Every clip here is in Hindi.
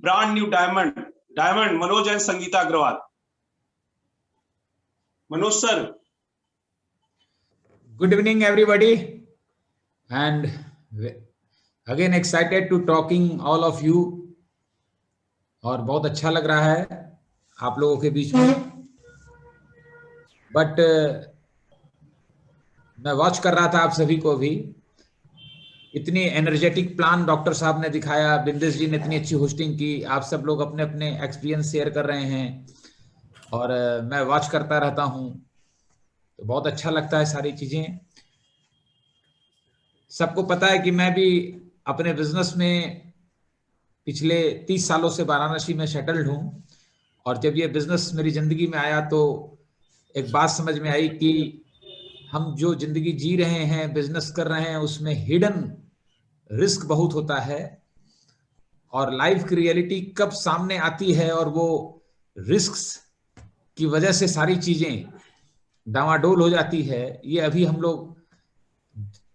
brand new diamond, Manoj and Sangeeta Agrawal. Manoj sir. Good evening everybody, and again excited to talking all of you, और बहुत अच्छा लग रहा है आप लोगों के बीच में। बट मैं वॉच कर रहा था आप सभी को भी, इतनी एनर्जेटिक प्लान डॉक्टर साहब ने दिखाया, बिंदेश जी ने इतनी अच्छी होस्टिंग की, आप सब लोग अपने अपने एक्सपीरियंस शेयर कर रहे हैं और मैं वॉच करता रहता हूं, तो बहुत अच्छा लगता है सारी चीजें। सबको पता है कि मैं भी अपने बिजनेस में पिछले 30 सालों से वाराणसी में सेटल्ड हूं, और जब ये बिजनेस मेरी जिंदगी में आया तो एक बात समझ में आई कि हम जो जिंदगी जी रहे हैं, बिजनेस कर रहे हैं, उसमें हिडन रिस्क बहुत होता है, और लाइफ की रियलिटी कब सामने आती है और वो रिस्क्स की वजह से सारी चीजें डामाडोल हो जाती है। ये अभी हम लोग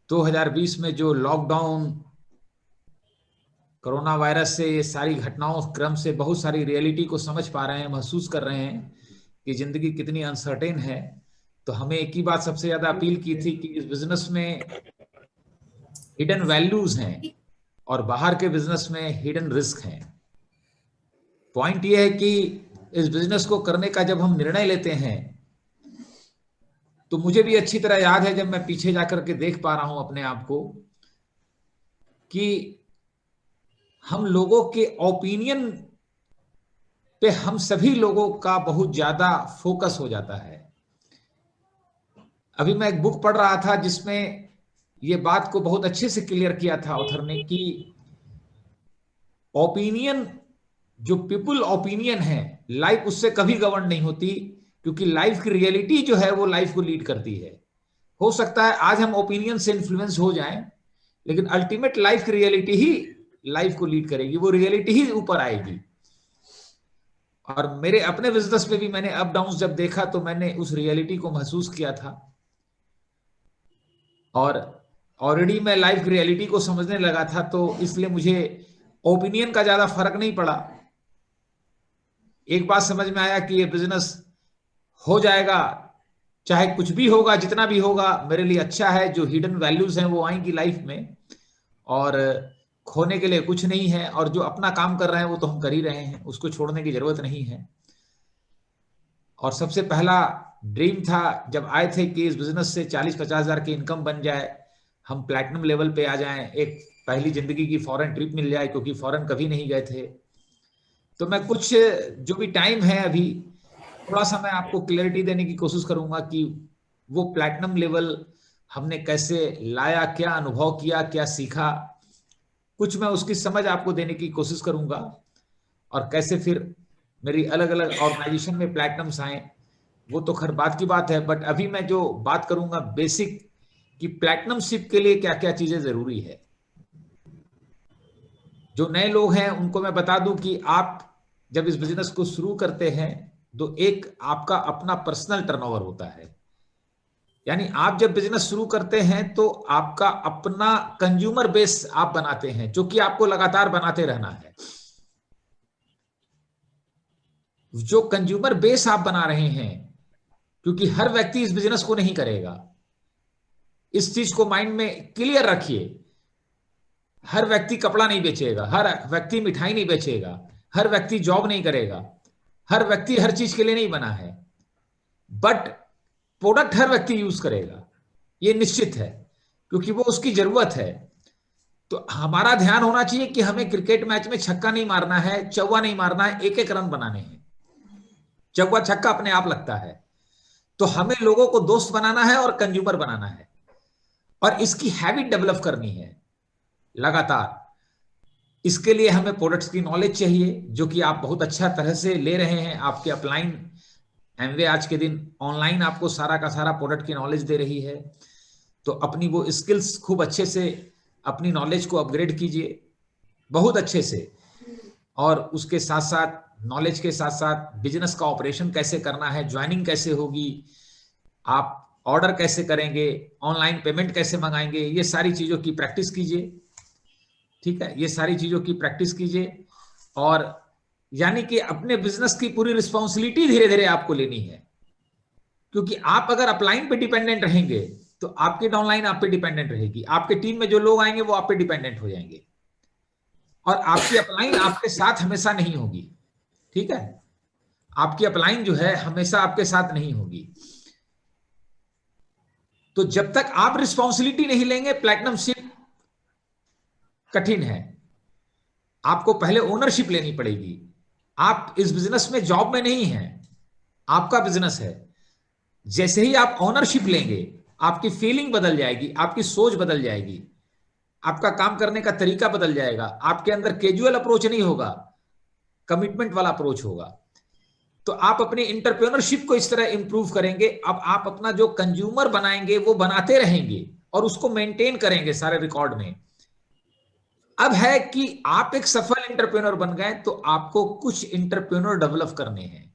2020 में जो लॉकडाउन, कोरोना वायरस से, ये सारी घटनाओं क्रम से बहुत सारी रियलिटी को समझ पा रहे हैं, महसूस कर रहे हैं कि जिंदगी कितनी अनसर्टेन है। तो हमें एक ही बात सबसे ज्यादा अपील की थी कि इस बिजनेस में हिडन वैल्यूज हैं और बाहर के बिजनेस में हिडन रिस्क हैं। पॉइंट ये है कि इस बिजनेस को करने का जब हम निर्णय लेते हैं, तो मुझे भी अच्छी तरह याद है, जब मैं पीछे जाकर के देख पा रहा हूं अपने आप को, कि हम लोगों के ओपिनियन पे हम सभी लोगों का बहुत ज्यादा फोकस हो जाता है। अभी मैं एक बुक पढ़ रहा था जिसमें ये बात को बहुत अच्छे से क्लियर किया था ऑथर ने, कि ओपिनियन, जो पीपल ओपिनियन है, लाइफ उससे कभी गवर्न नहीं होती, क्योंकि लाइफ की रियलिटी जो है वो लाइफ को लीड करती है। हो सकता है आज हम ओपिनियन से इन्फ्लुएंस हो जाएं, लेकिन अल्टीमेट लाइफ की रियलिटी ही लाइफ को लीड करेगी, वो रियलिटी ही ऊपर आएगी। और मेरे अपने बिजनेस में भी मैंने अप डाउन जब देखा तो मैंने उस रियलिटी को महसूस किया था, और ऑलरेडी मैं लाइफ रियलिटी को समझने लगा था, तो इसलिए मुझे ओपिनियन का ज्यादा फर्क नहीं पड़ा। एक बात समझ में आया कि ये बिजनेस हो जाएगा, चाहे कुछ भी होगा, जितना भी होगा मेरे लिए अच्छा है। जो हिडन वैल्यूज हैं वो आएंगी लाइफ में, और खोने के लिए कुछ नहीं है, और जो अपना काम कर रहे हैं वो तो हम कर ही रहे हैं, उसको छोड़ने की जरूरत नहीं है। और सबसे पहला ड्रीम था जब आए थे कि इस बिजनेस से 40-50 हजार की इनकम बन जाए, हम प्लैटिनम लेवल पे आ जाएं, एक पहली जिंदगी की फॉरेन ट्रिप मिल जाए, क्योंकि फॉरेन कभी नहीं गए थे। तो मैं कुछ जो भी टाइम है अभी, थोड़ा सा मैं आपको क्लैरिटी देने की कोशिश करूंगा कि वो प्लैटिनम लेवल हमने कैसे लाया, क्या अनुभव किया, क्या सीखा, कुछ मैं उसकी समझ आपको देने की कोशिश करूंगा, और कैसे फिर मेरी अलग अलग ऑर्गेनाइजेशन में प्लैटिनम्स आए, वो तो खैर बात की बात है। बट अभी मैं जो बात करूंगा बेसिक, कि प्लैटिनमशिप के लिए क्या क्या चीजें जरूरी है। जो नए लोग हैं उनको मैं बता दूं कि आप जब इस बिजनेस को शुरू करते हैं तो एक आपका अपना पर्सनल टर्नओवर होता है, यानी आप जब बिजनेस शुरू करते हैं तो आपका अपना कंज्यूमर बेस आप बनाते हैं, जो कि आपको लगातार बनाते रहना है। जो कंज्यूमर बेस आप बना रहे हैं, क्योंकि हर व्यक्ति इस बिजनेस को नहीं करेगा, इस चीज को माइंड में क्लियर रखिए। हर व्यक्ति कपड़ा नहीं बेचेगा, हर व्यक्ति मिठाई नहीं बेचेगा, हर व्यक्ति जॉब नहीं करेगा, हर व्यक्ति हर चीज के लिए नहीं बना है। बट प्रोडक्ट हर व्यक्ति यूज करेगा, ये निश्चित है, क्योंकि वो उसकी जरूरत है। तो हमारा ध्यान होना चाहिए कि हमें क्रिकेट मैच में छक्का नहीं मारना है, चौवा नहीं मारना है, एक एक रन बनाने हैं। चौवा छक्का अपने आप लगता है। तो हमें लोगों को दोस्त बनाना है और कंज्यूमर बनाना है, और इसकी हैबिट डेवलप करनी है लगातार। इसके लिए हमें प्रोडक्ट्स की नॉलेज चाहिए, जो कि आप बहुत अच्छा तरह से ले रहे हैं। आपके अपलाइन एमवे आज के दिन ऑनलाइन आपको सारा का सारा प्रोडक्ट की नॉलेज दे रही है, तो अपनी वो स्किल्स खूब अच्छे से, अपनी नॉलेज को अपग्रेड कीजिए बहुत अच्छे से। और उसके साथ साथ, नॉलेज के साथ साथ, बिजनेस का ऑपरेशन कैसे करना है, ज्वाइनिंग कैसे होगी, आप ऑर्डर कैसे करेंगे, ऑनलाइन पेमेंट कैसे मंगाएंगे, ये सारी चीजों की प्रैक्टिस कीजिए। ठीक है, ये सारी चीजों की प्रैक्टिस कीजिए। और यानी कि अपने बिजनेस की पूरी रिस्पॉन्सिबिलिटी धीरे धीरे आपको लेनी है, क्योंकि आप अगर अपलाइन पे डिपेंडेंट रहेंगे तो आपकी डाउनलाइन आप पे डिपेंडेंट रहेगी, आपके टीम में जो लोग आएंगे वो आप पे डिपेंडेंट हो जाएंगे, और आपकी अपलाइन आपके साथ हमेशा नहीं होगी। ठीक है, आपकी अपलाइन जो है हमेशा आपके साथ नहीं होगी। तो जब तक आप रिस्पॉन्सिबिलिटी नहीं लेंगे, प्लैटिनम शिप कठिन है। आपको पहले ओनरशिप लेनी पड़ेगी। आप इस बिजनेस में जॉब में नहीं हैं, आपका बिजनेस है। जैसे ही आप ओनरशिप लेंगे, आपकी फीलिंग बदल जाएगी, आपकी सोच बदल जाएगी, आपका काम करने का तरीका बदल जाएगा। आपके अंदर कैजुअल अप्रोच नहीं होगा, कमिटमेंट वाला अप्रोच होगा। तो आप अपनी इंटरप्रेन्योरशिप को इस तरह इंप्रूव करेंगे। अब आप अपना जो कंज्यूमर बनाएंगे वो बनाते रहेंगे और उसको मेंटेन करेंगे सारे रिकॉर्ड में। अब है कि आप एक सफल इंटरप्रेन्योर बन गए तो आपको कुछ इंटरप्रेन्योर डेवलप करने हैं।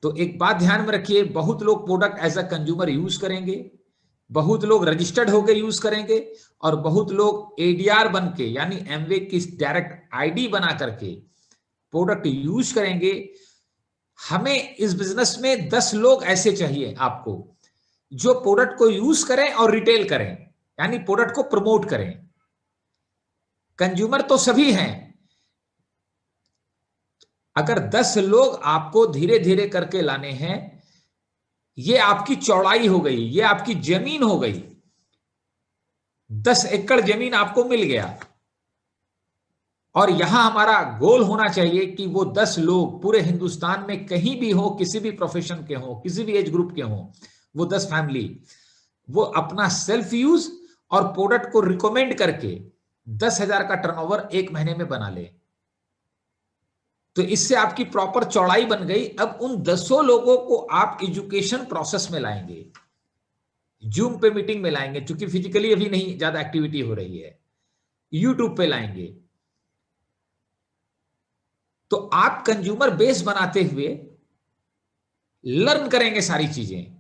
तो एक बात ध्यान में रखिए, बहुत लोग product as a consumer use करेंगे, बहुत लोग रजिस्टर्ड होकर यूज करेंगे, और बहुत लोग एडीआर बन के यानी एमवे की डायरेक्ट आईडी बना करके प्रोडक्ट यूज करेंगे। हमें इस बिजनेस में 10 लोग ऐसे चाहिए आपको, जो प्रोडक्ट को यूज करें और रिटेल करें, यानी प्रोडक्ट को प्रमोट करें। कंज्यूमर तो सभी हैं, अगर 10 लोग आपको धीरे धीरे करके लाने हैं, ये आपकी चौड़ाई हो गई, ये आपकी जमीन हो गई। 10 एकड़ जमीन आपको मिल गया, और यहां हमारा गोल होना चाहिए कि वो 10 लोग पूरे हिंदुस्तान में कहीं भी हो, किसी भी प्रोफेशन के हो, किसी भी एज ग्रुप के हो, वो 10 फैमिली वो अपना सेल्फ यूज और प्रोडक्ट को रिकमेंड करके 10,000 का टर्नओवर एक महीने में बना ले। तो इससे आपकी प्रॉपर चौड़ाई बन गई। अब उन 10 लोगों को आप एजुकेशन प्रोसेस में लाएंगे, जूम पे मीटिंग में लाएंगे, क्योंकि फिजिकली अभी नहीं ज्यादा एक्टिविटी हो रही है, यूट्यूब पे लाएंगे। तो आप कंज्यूमर बेस बनाते हुए लर्न करेंगे सारी चीजें,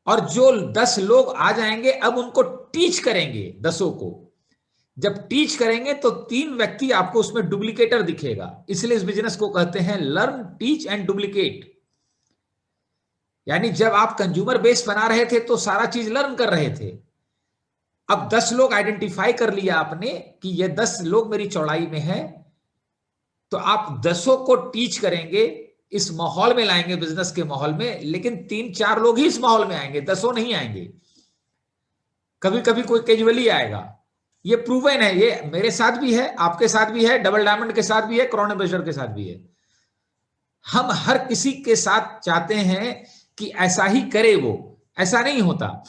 और जो 10 लोग आ जाएंगे अब उनको टीच करेंगे 10 को। जब टीच करेंगे तो 3 व्यक्ति आपको उसमें डुप्लीकेटर दिखेगा। इसलिए इस बिजनेस को कहते हैं लर्न, टीच एंड डुप्लीकेट। यानी जब आप कंज्यूमर बेस बना रहे थे तो सारा चीज लर्न कर रहे थे। अब 10 लोग आइडेंटिफाई कर लिया आपने कि ये 10 लोग मेरी चौड़ाई में है, तो आप 10 को टीच करेंगे, इस माहौल में लाएंगे, बिजनेस के माहौल में। लेकिन 3-4 लोग ही इस माहौल में आएंगे, 10 नहीं आएंगे। कभी कभी कोई कैजुअली आएगा, ये प्रूवन है, ये मेरे साथ भी है, आपके साथ भी है, डबल डायमंड के साथ भी है, क्राउन एम्बेसडर के साथ भी है। हम हर किसी के साथ चाहते हैं कि ऐसा ही करे वो, ऐसा नहीं होता।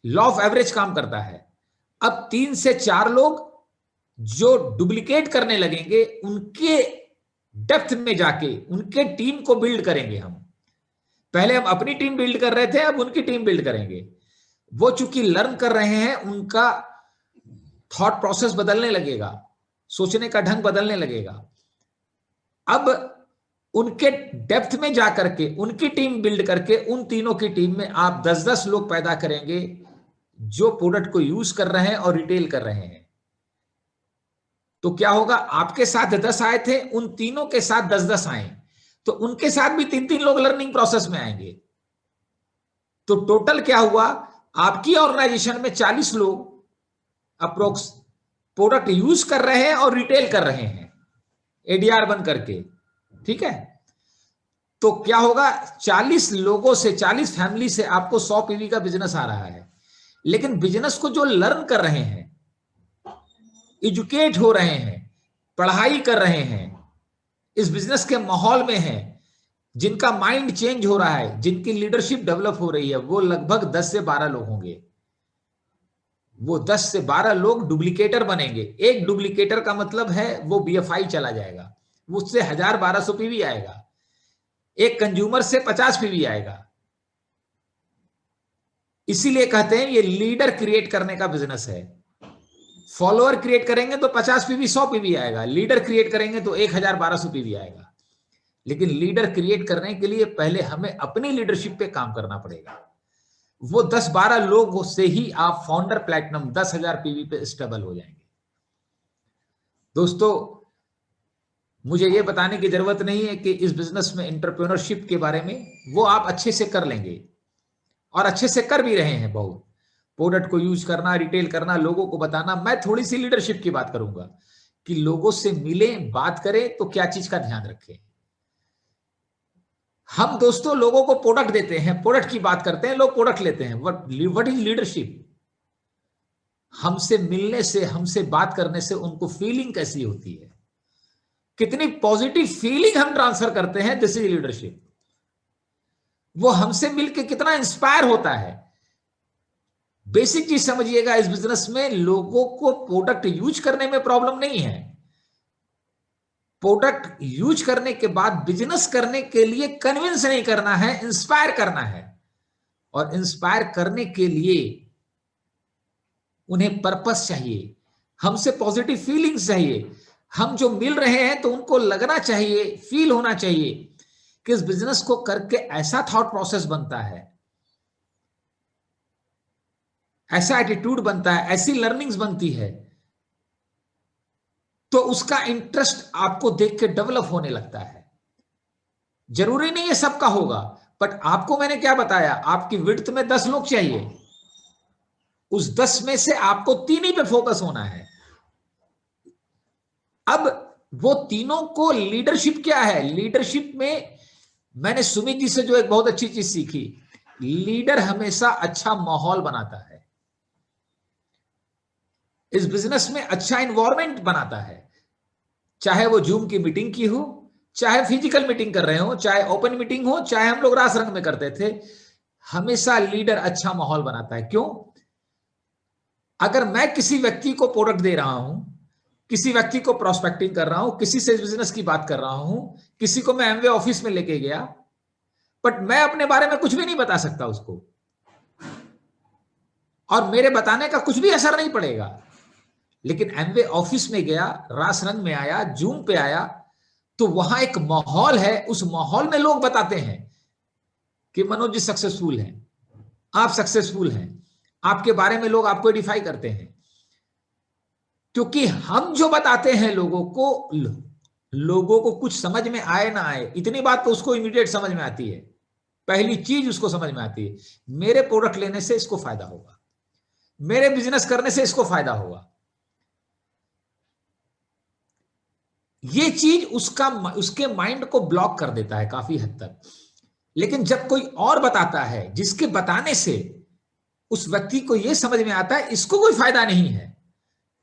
लॉ ऑफ एवरेज काम करता है। अब 3 से 4 लोग जो डुप्लीकेट करने लगेंगे, उनके डेप्थ में जाके उनके टीम को बिल्ड करेंगे हम। पहले हम अपनी टीम बिल्ड कर रहे थे, अब उनकी टीम बिल्ड करेंगे। वो चूंकि लर्न कर रहे हैं, उनका थॉट प्रोसेस बदलने लगेगा, सोचने का ढंग बदलने लगेगा। अब उनके डेप्थ में जाकर के उनकी टीम बिल्ड करके उन तीनों की टीम में आप 10-10 लोग पैदा करेंगे जो प्रोडक्ट को यूज कर रहे हैं और रिटेल कर रहे हैं। तो क्या होगा, आपके साथ 10 आए थे, उन तीनों के साथ 10-10 आए, तो उनके साथ भी 3-3 लोग लर्निंग प्रोसेस में आएंगे। तो टोटल क्या हुआ, आपकी ऑर्गेनाइजेशन में 40 लोग अप्रोक्स प्रोडक्ट यूज कर रहे हैं और रिटेल कर रहे हैं एडीआर बन करके। ठीक है, तो क्या होगा, 40 लोगों से, 40 फैमिली से आपको 100 पीवी का बिजनेस आ रहा है। लेकिन बिजनेस को जो लर्न कर रहे हैं, एजुकेट हो रहे हैं, पढ़ाई कर रहे हैं, इस बिजनेस के माहौल में हैं, जिनका माइंड चेंज हो रहा है, जिनकी लीडरशिप डेवलप हो रही है, वो लगभग 10 से 12 लोग होंगे। वो 10 से 12 लोग डुप्लीकेटर बनेंगे। एक डुप्लीकेटर का मतलब है वो बीएफआई चला जाएगा, उससे 1000-1200 पीवी आएगा। एक कंज्यूमर से 50 पीवी आएगा। इसीलिए कहते हैं ये लीडर क्रिएट करने का बिजनेस है। फॉलोअर क्रिएट करेंगे तो 50 पीवी 100 पीवी आएगा, लीडर क्रिएट करेंगे तो 1000-1200 पीवी आएगा। लेकिन लीडर क्रिएट करने के लिए पहले हमें अपनी लीडरशिप पे काम करना पड़ेगा। वो 10-12 लोग से ही आप फाउंडर प्लैटिनम 10,000 पीवी पे स्टेबल हो जाएंगे। दोस्तों, मुझे ये बताने की जरूरत नहीं है कि इस बिजनेस में एंटरप्रेन्योरशिप के बारे में, वो आप अच्छे से कर लेंगे और अच्छे से कर भी रहे हैं। बहुत प्रोडक्ट को यूज करना, रिटेल करना, लोगों को बताना। मैं थोड़ी सी लीडरशिप की बात करूंगा कि लोगों से मिलें, बात करें तो क्या चीज का ध्यान रखें। हम दोस्तों लोगों को प्रोडक्ट देते हैं, प्रोडक्ट की बात करते हैं, लोग प्रोडक्ट लेते हैं। What is leadership? हमसे मिलने से, हमसे बात करने से उनको फीलिंग कैसी होती है, कितनी पॉजिटिव फीलिंग हम ट्रांसफर करते हैं, दिस इज लीडरशिप। वो हमसे मिलके कितना इंस्पायर होता है। बेसिक चीज समझिएगा, इस बिजनेस में लोगों को प्रोडक्ट यूज करने में प्रॉब्लम नहीं है। प्रोडक्ट यूज करने के बाद बिजनेस करने के लिए कन्विंस नहीं करना है, इंस्पायर करना है। और इंस्पायर करने के लिए उन्हें पर्पस चाहिए, हमसे पॉजिटिव फीलिंग्स चाहिए। हम जो मिल रहे हैं तो उनको लगना चाहिए, फील होना चाहिए कि इस बिजनेस को करके ऐसा थॉट प्रोसेस बनता है, ऐसा एटीट्यूड बनता है, ऐसी लर्निंग्स बनती है, तो उसका इंटरेस्ट आपको देख के डेवलप होने लगता है। जरूरी नहीं है सबका होगा, बट आपको मैंने क्या बताया, आपकी विड्थ में 10 लोग चाहिए, उस 10 में से आपको 3 ही पे फोकस होना है। अब वो तीनों को लीडरशिप क्या है? लीडरशिप में मैंने सुमित जी से जो एक बहुत अच्छी चीज सीखी, लीडर हमेशा अच्छा माहौल बनाता है, इस बिजनेस में अच्छा इन्वायरमेंट बनाता है। चाहे वो जूम की मीटिंग की हो, चाहे फिजिकल मीटिंग कर रहे हो, चाहे ओपन मीटिंग हो, चाहे हम लोग रास रंग में करते थे, हमेशा लीडर अच्छा माहौल बनाता है। क्यों? अगर मैं किसी व्यक्ति को प्रोडक्ट दे रहा हूं, किसी व्यक्ति को प्रोस्पेक्टिंग कर रहा हूं, किसी से बिजनेस की बात कर रहा हूं, किसी को मैं एमवे ऑफिस में लेके गया, बट मैं अपने बारे में कुछ भी नहीं बता सकता उसको, और मेरे बताने का कुछ भी असर नहीं पड़ेगा। लेकिन एमवे ऑफिस में गया, रास रंग में आया, जूम पे आया, तो वहां एक माहौल है, उस माहौल में लोग बताते हैं कि मनोज जी सक्सेसफुल हैं, आप सक्सेसफुल हैं, आपके बारे में लोग आपको आइडेंटिफाई करते हैं। क्योंकि हम जो बताते हैं लोगों को कुछ समझ में आए ना आए, इतनी बात तो उसको इमीडिएट समझ में आती है। पहली चीज उसको समझ में आती है, मेरे प्रोडक्ट लेने से इसको फायदा होगा, मेरे बिजनेस करने से इसको फायदा होगा। ये चीज उसके माइंड को ब्लॉक कर देता है काफी हद तक। लेकिन जब कोई और बताता है, जिसके बताने से उस व्यक्ति को यह समझ में आता है इसको कोई फायदा नहीं है,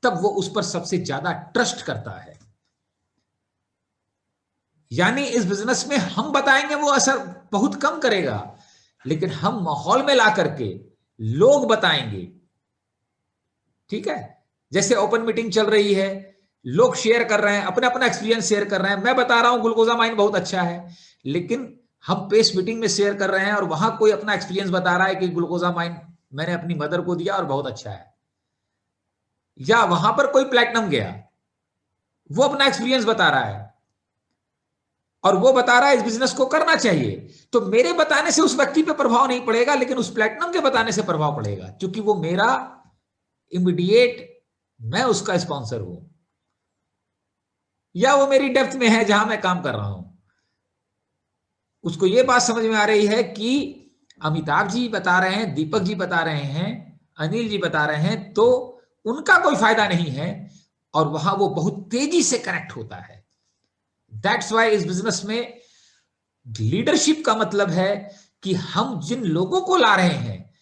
तब वो उस पर सबसे ज्यादा ट्रस्ट करता है। यानी इस बिजनेस में हम बताएंगे वो असर बहुत कम करेगा, लेकिन हम माहौल में ला करके लोग बताएंगे। ठीक है, जैसे ओपन मीटिंग चल रही है, लोग शेयर कर रहे हैं, अपना अपना एक्सपीरियंस शेयर कर रहे हैं। मैं बता रहा हूं ग्लूकोजामाइन बहुत अच्छा है, लेकिन हम पेस मीटिंग में शेयर कर रहे हैं और वहां कोई अपना एक्सपीरियंस बता रहा है कि ग्लूकोजामाइन मैंने अपनी मदर को दिया और बहुत अच्छा है। या वहां पर कोई प्लैटिनम गया, वो अपना एक्सपीरियंस बता रहा है और वो बता रहा है इस बिजनेस को करना चाहिए, तो मेरे बताने से उस व्यक्ति पे प्रभाव नहीं पड़ेगा, लेकिन उस प्लैटिनम के बताने से प्रभाव पड़ेगा, क्योंकि वो मेरा इमीडिएट, मैं उसका स्पॉन्सर हूं, या वो मेरी डेप्थ में है जहां मैं काम कर रहा हूं। उसको ये बात समझ में आ रही है कि अमिताभ जी बता रहे हैं, दीपक जी बता रहे हैं, अनिल जी बता रहे हैं, तो उनका कोई फायदा नहीं है, और वहां वो बहुत तेजी से कनेक्ट होता है। दैट्स वाई इस बिजनेस में लीडरशिप का मतलब है कि हम जिन लोगों को ला रहे हैं,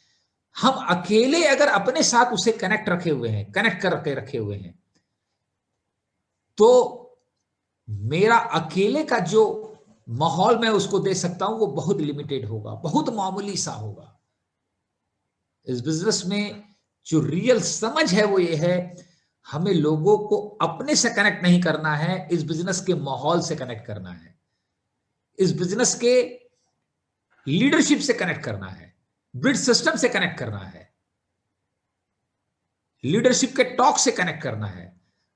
हम अकेले अगर अपने साथ उसे कनेक्ट रखे हुए हैं, कनेक्ट करके रखे हुए हैं, तो मेरा अकेले का जो माहौल मैं उसको दे सकता हूं वो बहुत लिमिटेड होगा, बहुत मामूली सा होगा। इस बिजनेस में जो रियल समझ है वो ये है, हमें लोगों को अपने से कनेक्ट नहीं करना है, इस बिजनेस के माहौल से कनेक्ट करना है, इस बिजनेस के लीडरशिप से कनेक्ट करना है, ब्रिज सिस्टम से कनेक्ट करना है, लीडरशिप के टॉक से कनेक्ट करना है।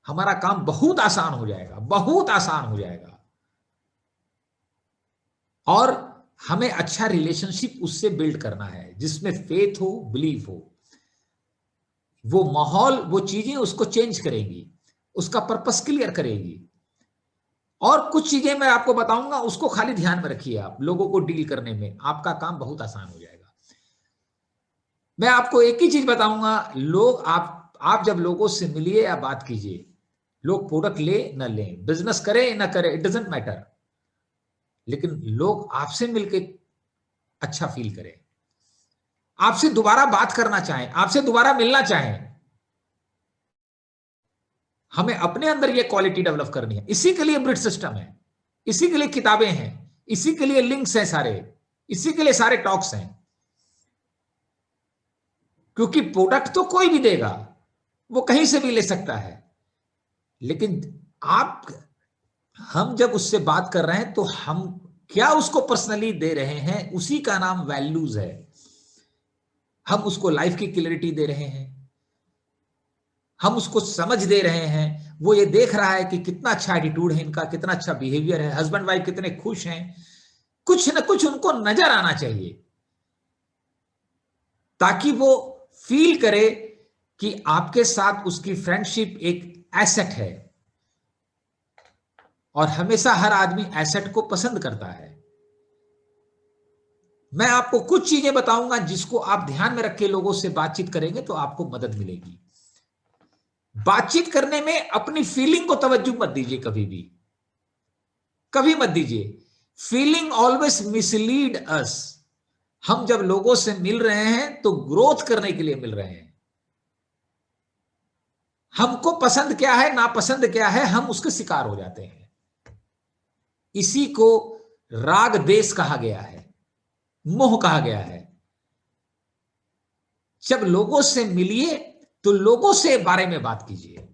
हमारा काम बहुत आसान हो जाएगा, बहुत आसान हो जाएगा, और हमें अच्छा रिलेशनशिप उससे बिल्ड करना है जिसमें फेथ हो, बिलीफ हो। वो माहौल, वो चीजें उसको चेंज करेगी, उसका पर्पस क्लियर करेगी। और कुछ चीजें मैं आपको बताऊंगा, उसको खाली ध्यान में रखिए। आप लोगों को डील करने में आपका काम बहुत आसान हो जाएगा। मैं आपको एक ही चीज बताऊंगा, लोग आप जब लोगों से मिलिए या बात कीजिए, लोग प्रोडक्ट ले न ले, बिजनेस करे न करे, इट डजंट मैटर, लेकिन लोग आपसे मिलके अच्छा फील करें, आपसे दोबारा बात करना चाहें, आपसे दोबारा मिलना चाहें। हमें अपने अंदर यह क्वालिटी डेवलप करनी है। इसी के लिए ब्रिट सिस्टम है, इसी के लिए किताबें हैं, इसी के लिए लिंक्स हैं सारे, इसी के लिए सारे टॉक्स हैं। क्योंकि प्रोडक्ट तो कोई भी देगा, वो कहीं से भी ले सकता है, लेकिन हम जब उससे बात कर रहे हैं तो हम क्या उसको पर्सनली दे रहे हैं, उसी का नाम वैल्यूज है। हम उसको लाइफ की क्लैरिटी दे रहे हैं, हम उसको समझ दे रहे हैं, वो ये देख रहा है कि कितना अच्छा एटीट्यूड है इनका, कितना अच्छा बिहेवियर है, हस्बैंड वाइफ कितने खुश हैं, कुछ ना कुछ उनको नजर आना चाहिए, ताकि वो फील करे कि आपके साथ उसकी फ्रेंडशिप एक एसेट है। और हमेशा हर आदमी एसेट को पसंद करता है। मैं आपको कुछ चीजें बताऊंगा जिसको आप ध्यान में रख के लोगों से बातचीत करेंगे तो आपको मदद मिलेगी। बातचीत करने में अपनी फीलिंग को तवज्जो मत दीजिए, कभी मत दीजिए। फीलिंग ऑलवेज मिसलीड अस। हम जब लोगों से मिल रहे हैं तो ग्रोथ करने के लिए मिल रहे हैं। हमको पसंद क्या है, नापसंद क्या है, हम उसके शिकार हो जाते हैं। इसी को राग देश कहा गया है, मोह कहा गया है। जब लोगों से मिलिए तो लोगों से बारे में बात कीजिए,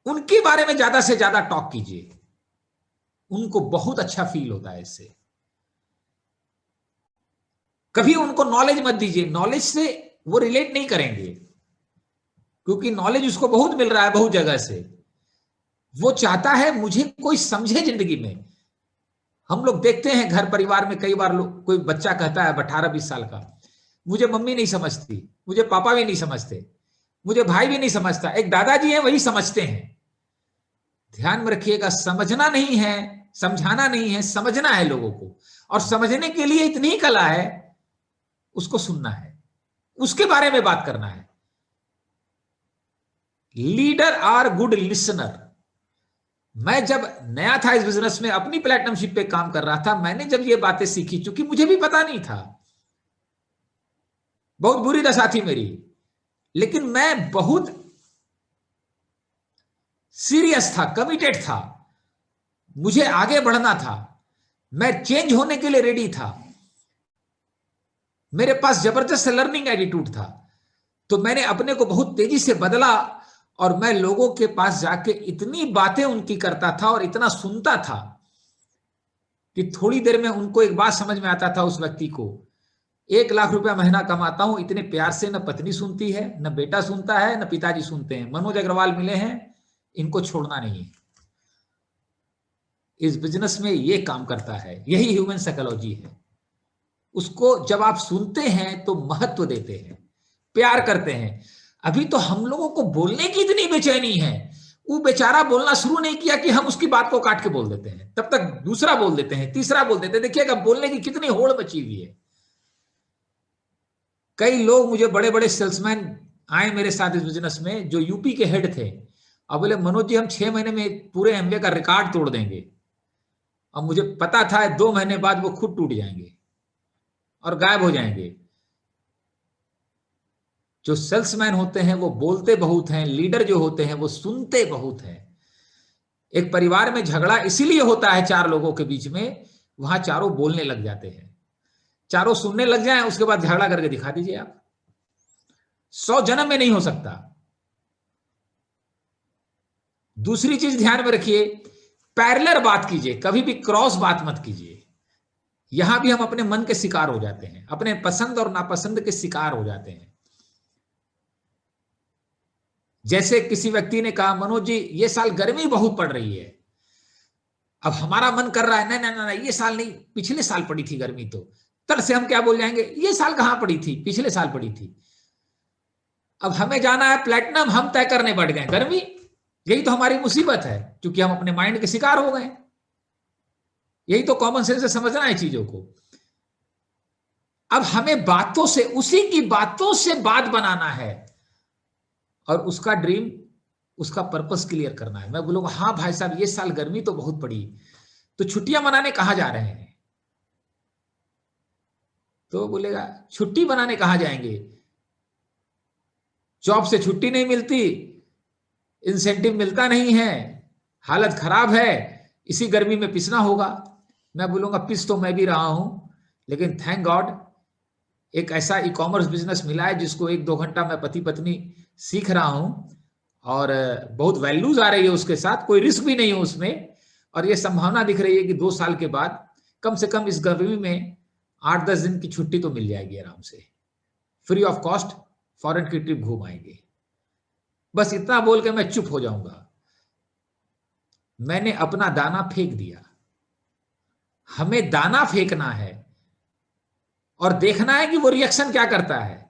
उनके बारे में ज्यादा से ज्यादा टॉक कीजिए, उनको बहुत अच्छा फील होता है इससे। कभी उनको नॉलेज मत दीजिए, नॉलेज से वो रिलेट नहीं करेंगे, क्योंकि नॉलेज उसको बहुत मिल रहा है बहुत जगह से। वो चाहता है मुझे कोई समझे जिंदगी में। हम लोग देखते हैं घर परिवार में कई बार लोग, कोई बच्चा कहता है 18-20 साल का, मुझे मम्मी नहीं समझती, मुझे पापा भी नहीं समझते, मुझे भाई भी नहीं समझता, एक दादाजी है वही समझते हैं। ध्यान में रखिएगा, समझना नहीं है, समझाना नहीं है, समझना है लोगों को। और समझने के लिए इतनी ही कला है, उसको सुनना है, उसके बारे में बात करना है। Leader are good listener. मैं जब नया था इस बिजनेस में, अपनी प्लेटिनमशिप पे काम कर रहा था, मैंने जब ये बातें सीखी, क्योंकि मुझे भी पता नहीं था, बहुत बुरी दशा थी मेरी, लेकिन मैं बहुत सीरियस था, कमिटेड था, मुझे आगे बढ़ना था, मैं चेंज होने के लिए रेडी था, मेरे पास जबरदस्त लर्निंग एटीट्यूड था। तो मैंने अपने को बहुत तेजी से बदला और मैं लोगों के पास जाके इतनी बातें उनकी करता था और इतना सुनता था कि थोड़ी देर में उनको एक बात समझ में आता था, उस व्यक्ति को 1 लाख रुपया महीना कमाता हूं, इतने प्यार से न पत्नी सुनती है, न बेटा सुनता है, न पिताजी सुनते हैं। मनोज अग्रवाल मिले हैं, इनको छोड़ना नहीं है। इस बिजनेस में ये काम करता है, यही ह्यूमन साइकोलॉजी है। उसको जब आप सुनते हैं तो महत्व देते हैं, प्यार करते हैं। अभी तो हम लोगों को बोलने की इतनी बेचैनी है, वो बेचारा बोलना शुरू नहीं किया कि हम उसकी बात को काट के बोल देते हैं, तब तक दूसरा बोल देते हैं, तीसरा बोल देते हैं। देखिएगा बोलने की कितनी होड़ मची हुई है। कई लोग, मुझे बड़े बड़े सेल्समैन आए मेरे साथ इस बिजनेस में, जो यूपी के हेड थे, अब बोले मनोज जी हम 6 महीने में पूरे एमवे का रिकॉर्ड तोड़ देंगे। अब मुझे पता था 2 महीने बाद वो खुद टूट जाएंगे और गायब हो जाएंगे। जो सेल्समैन होते हैं वो बोलते बहुत हैं, लीडर जो होते हैं वो सुनते बहुत हैं। एक परिवार में झगड़ा इसीलिए होता है 4 लोगों के बीच में, वहां चारों बोलने लग जाते हैं, चारों सुनने लग जाएं, उसके बाद झगड़ा करके दिखा दीजिए आप। 100 जन्म में नहीं हो सकता। दूसरी चीज ध्यान में रखिए, पैरेलल बात कीजिए, कभी भी क्रॉस बात मत कीजिए। यहां भी हम अपने मन के शिकार हो जाते हैं, अपने पसंद और नापसंद के शिकार हो जाते हैं। जैसे किसी व्यक्ति ने कहा मनोज जी ये साल गर्मी बहुत पड़ रही है, अब हमारा मन कर रहा है नहीं नहीं नहीं, ये साल नहीं, पिछले साल पड़ी थी गर्मी। तो तब से हम क्या बोल जाएंगे, ये साल कहां पड़ी थी, पिछले साल पड़ी थी। अब हमें जाना है प्लैटिनम, हम तय करने बैठ गए गर्मी, यही तो हमारी मुसीबत है, क्योंकि हम अपने माइंड के शिकार हो गए। यही तो कॉमन सेंस से समझना है चीजों को। अब हमें बातों से, उसी की बातों से बात बनाना है और उसका ड्रीम, उसका पर्पस क्लियर करना है। मैं बोलूंगा हाँ भाई साहब, ये साल गर्मी तो बहुत पड़ी, तो छुट्टियां मनाने कहां जा रहे हैं? तो बोलेगा छुट्टी मनाने कहां जाएंगे, जॉब से छुट्टी नहीं मिलती, इंसेंटिव मिलता नहीं है, हालत खराब है, इसी गर्मी में पिसना होगा। मैं बोलूंगा पिस तो मैं भी रहा हूं, लेकिन थैंक गॉड एक ऐसा ई कॉमर्स बिजनेस मिला है जिसको 1-2 घंटा मैं पति पत्नी सीख रहा हूं और बहुत वैल्यूज आ रही है उसके साथ, कोई रिस्क भी नहीं है उसमें। और ये संभावना दिख रही है कि 2 साल के बाद कम से कम इस गर्मी में 8-10 दिन की छुट्टी तो मिल जाएगी आराम से, फ्री ऑफ कॉस्ट फॉरेन की ट्रिप घूम आएंगे। बस इतना बोल के मैं चुप हो जाऊंगा। मैंने अपना दाना फेंक दिया। हमें दाना फेंकना है और देखना है कि वो रिएक्शन क्या करता है।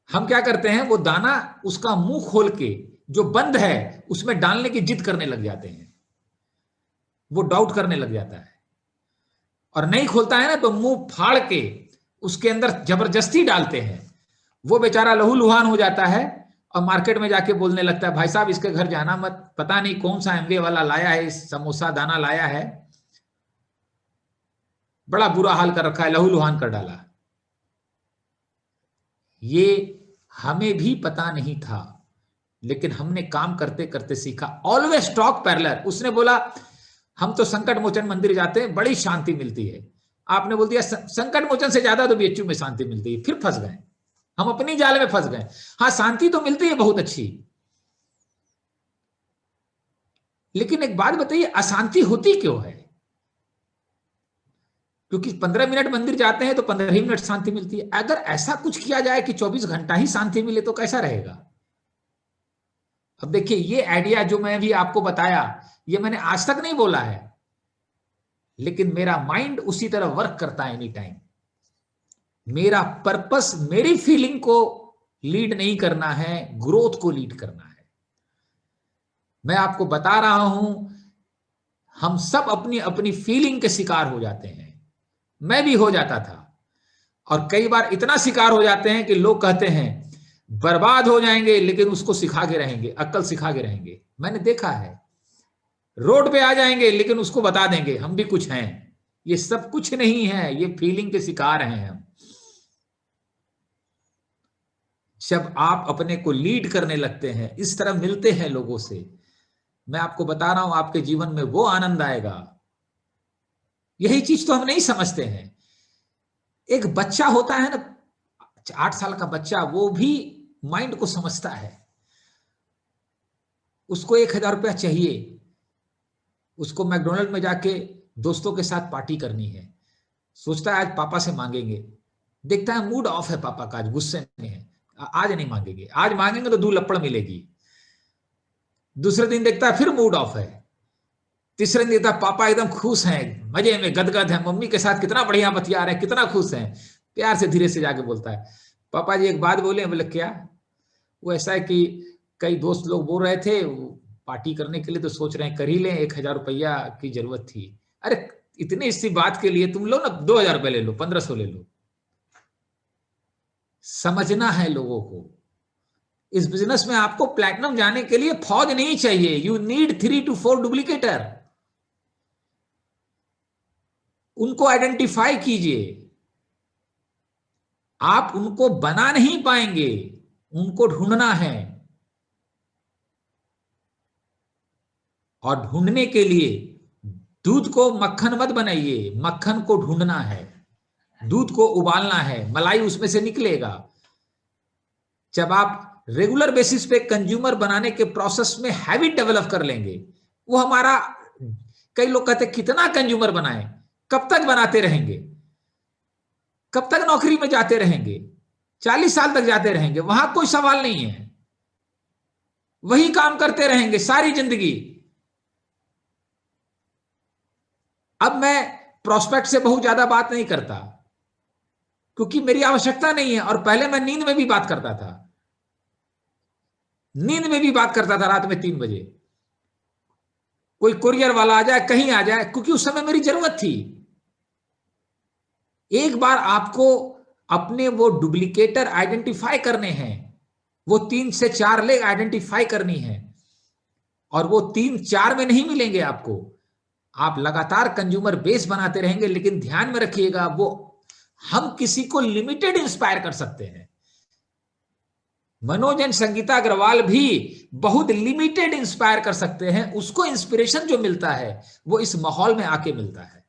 हम क्या करते हैं, वो दाना उसका मुंह खोल के जो बंद है उसमें डालने की जिद करने लग जाते हैं, वो डाउट करने लग जाता है और नहीं खोलता है ना तो मुंह फाड़ के उसके अंदर जबरदस्ती डालते हैं। वो बेचारा लहूलुहान हो जाता है और मार्केट में जाके बोलने लगता है भाई साहब इसके घर जाना मत, पता नहीं कौन सा एमवे वाला लाया है, समोसा दाना लाया है, बड़ा बुरा हाल कर रखा है, लहूलुहान कर डाला। ये हमें भी पता नहीं था, लेकिन हमने काम करते करते सीखा। Always talk parallel. उसने बोला हम तो संकट मोचन मंदिर जाते हैं, बड़ी शांति मिलती है। आपने बोल दिया संकट मोचन से ज्यादा तो बीएचयू में शांति मिलती है। फिर फंस गए, हम अपनी जाल में फंस गए। हाँ शांति तो मिलती है बहुत अच्छी, लेकिन एक बात बताइए अशांति होती क्यों है? क्योंकि 15 मिनट मंदिर जाते हैं तो 15 ही मिनट शांति मिलती है। अगर ऐसा कुछ किया जाए कि 24 घंटा ही शांति मिले तो कैसा रहेगा? अब देखिए ये आइडिया जो मैं भी आपको बताया, ये मैंने आज तक नहीं बोला है, लेकिन मेरा माइंड उसी तरह वर्क करता है एनी टाइम। मेरा पर्पस मेरी फीलिंग को लीड नहीं करना है, ग्रोथ को लीड करना है। मैं आपको बता रहा हूं, हम सब अपनी अपनी फीलिंग के शिकार हो जाते हैं। मैं भी हो जाता था और कई बार इतना शिकार हो जाते हैं कि लोग कहते हैं बर्बाद हो जाएंगे, लेकिन उसको सिखा के रहेंगे, अक्ल सिखा के रहेंगे। मैंने देखा है, रोड पे आ जाएंगे लेकिन उसको बता देंगे हम भी कुछ हैं। ये सब कुछ नहीं है, ये फीलिंग के शिकार हैं हम। जब आप अपने को लीड करने लगते हैं, इस तरह मिलते हैं लोगों से, मैं आपको बता रहा हूं आपके जीवन में वो आनंद आएगा। यही चीज तो हम नहीं समझते हैं। एक बच्चा होता है ना, 8 साल का बच्चा, वो भी माइंड को समझता है। उसको 1000 रुपया चाहिए, उसको मैकडोनल्ड में जाके दोस्तों के साथ पार्टी करनी है, सोचता है आज पापा से मांगेंगे, देखता है मूड ऑफ है पापा का, आज गुस्से में है, आज नहीं मांगेंगे, आज मांगेंगे तो 2 लपड़ मिलेगी। दूसरे दिन देखता है फिर मूड ऑफ है, तीसरे दिन देखता है पापा एकदम खुश हैं, मजे में गदगद है, मम्मी के साथ कितना बढ़िया बतिया रहे हैं, कितना खुश हैं। प्यार से धीरे से जाके बोलता है पापा जी एक बात बोले। बोले क्या? वो ऐसा है कि कई दोस्त लोग बोल रहे थे पार्टी करने के लिए, तो सोच रहे हैं कर ही लें, 1000 रुपया की जरूरत थी। अरे इतनी इसी बात के लिए तुम लो ना 2000 रुपये ले लो, 1500 ले लो। समझना है लोगों को। इस बिजनेस में आपको प्लैटिनम जाने के लिए फौज नहीं चाहिए, यू नीड 3 to 4 डुप्लीकेटर। उनको आइडेंटिफाई कीजिए। आप उनको बना नहीं पाएंगे, उनको ढूंढना है। और ढूंढने के लिए दूध को मक्खन मत बनाइए, मक्खन को ढूंढना है, दूध को उबालना है, मलाई उसमें से निकलेगा। जब आप रेगुलर बेसिस पे कंज्यूमर बनाने के प्रोसेस में हैबिट डेवलप कर लेंगे, वो हमारा, कई लोग कहते कितना कंज्यूमर बनाएं, कब तक बनाते रहेंगे, कब तक नौकरी में जाते रहेंगे, 40 साल तक जाते रहेंगे, वहां कोई सवाल नहीं है, वही काम करते रहेंगे सारी जिंदगी। अब मैं प्रोस्पेक्ट से बहुत ज्यादा बात नहीं करता क्योंकि मेरी आवश्यकता नहीं है, और पहले मैं नींद में भी बात करता था। नींद में भी बात करता था रात में 3 बजे। कोई कुरियर वाला आ जाए, कहीं आ जाए, क्योंकि उस समय मेरी जरूरत थी। एक बार आपको अपने वो डुप्लीकेटर आइडेंटिफाई करने हैं, वो 3 से 4 लेग आइडेंटिफाई करनी है, और वो 3-4 में नहीं मिलेंगे आपको। आप लगातार कंज्यूमर बेस बनाते रहेंगे, लेकिन ध्यान में रखिएगा, वो हम किसी को लिमिटेड इंस्पायर कर सकते हैं। मनोज एंड संगीता अग्रवाल भी बहुत लिमिटेड इंस्पायर कर सकते हैं। उसको इंस्पिरेशन जो मिलता है वो इस माहौल में आके मिलता है,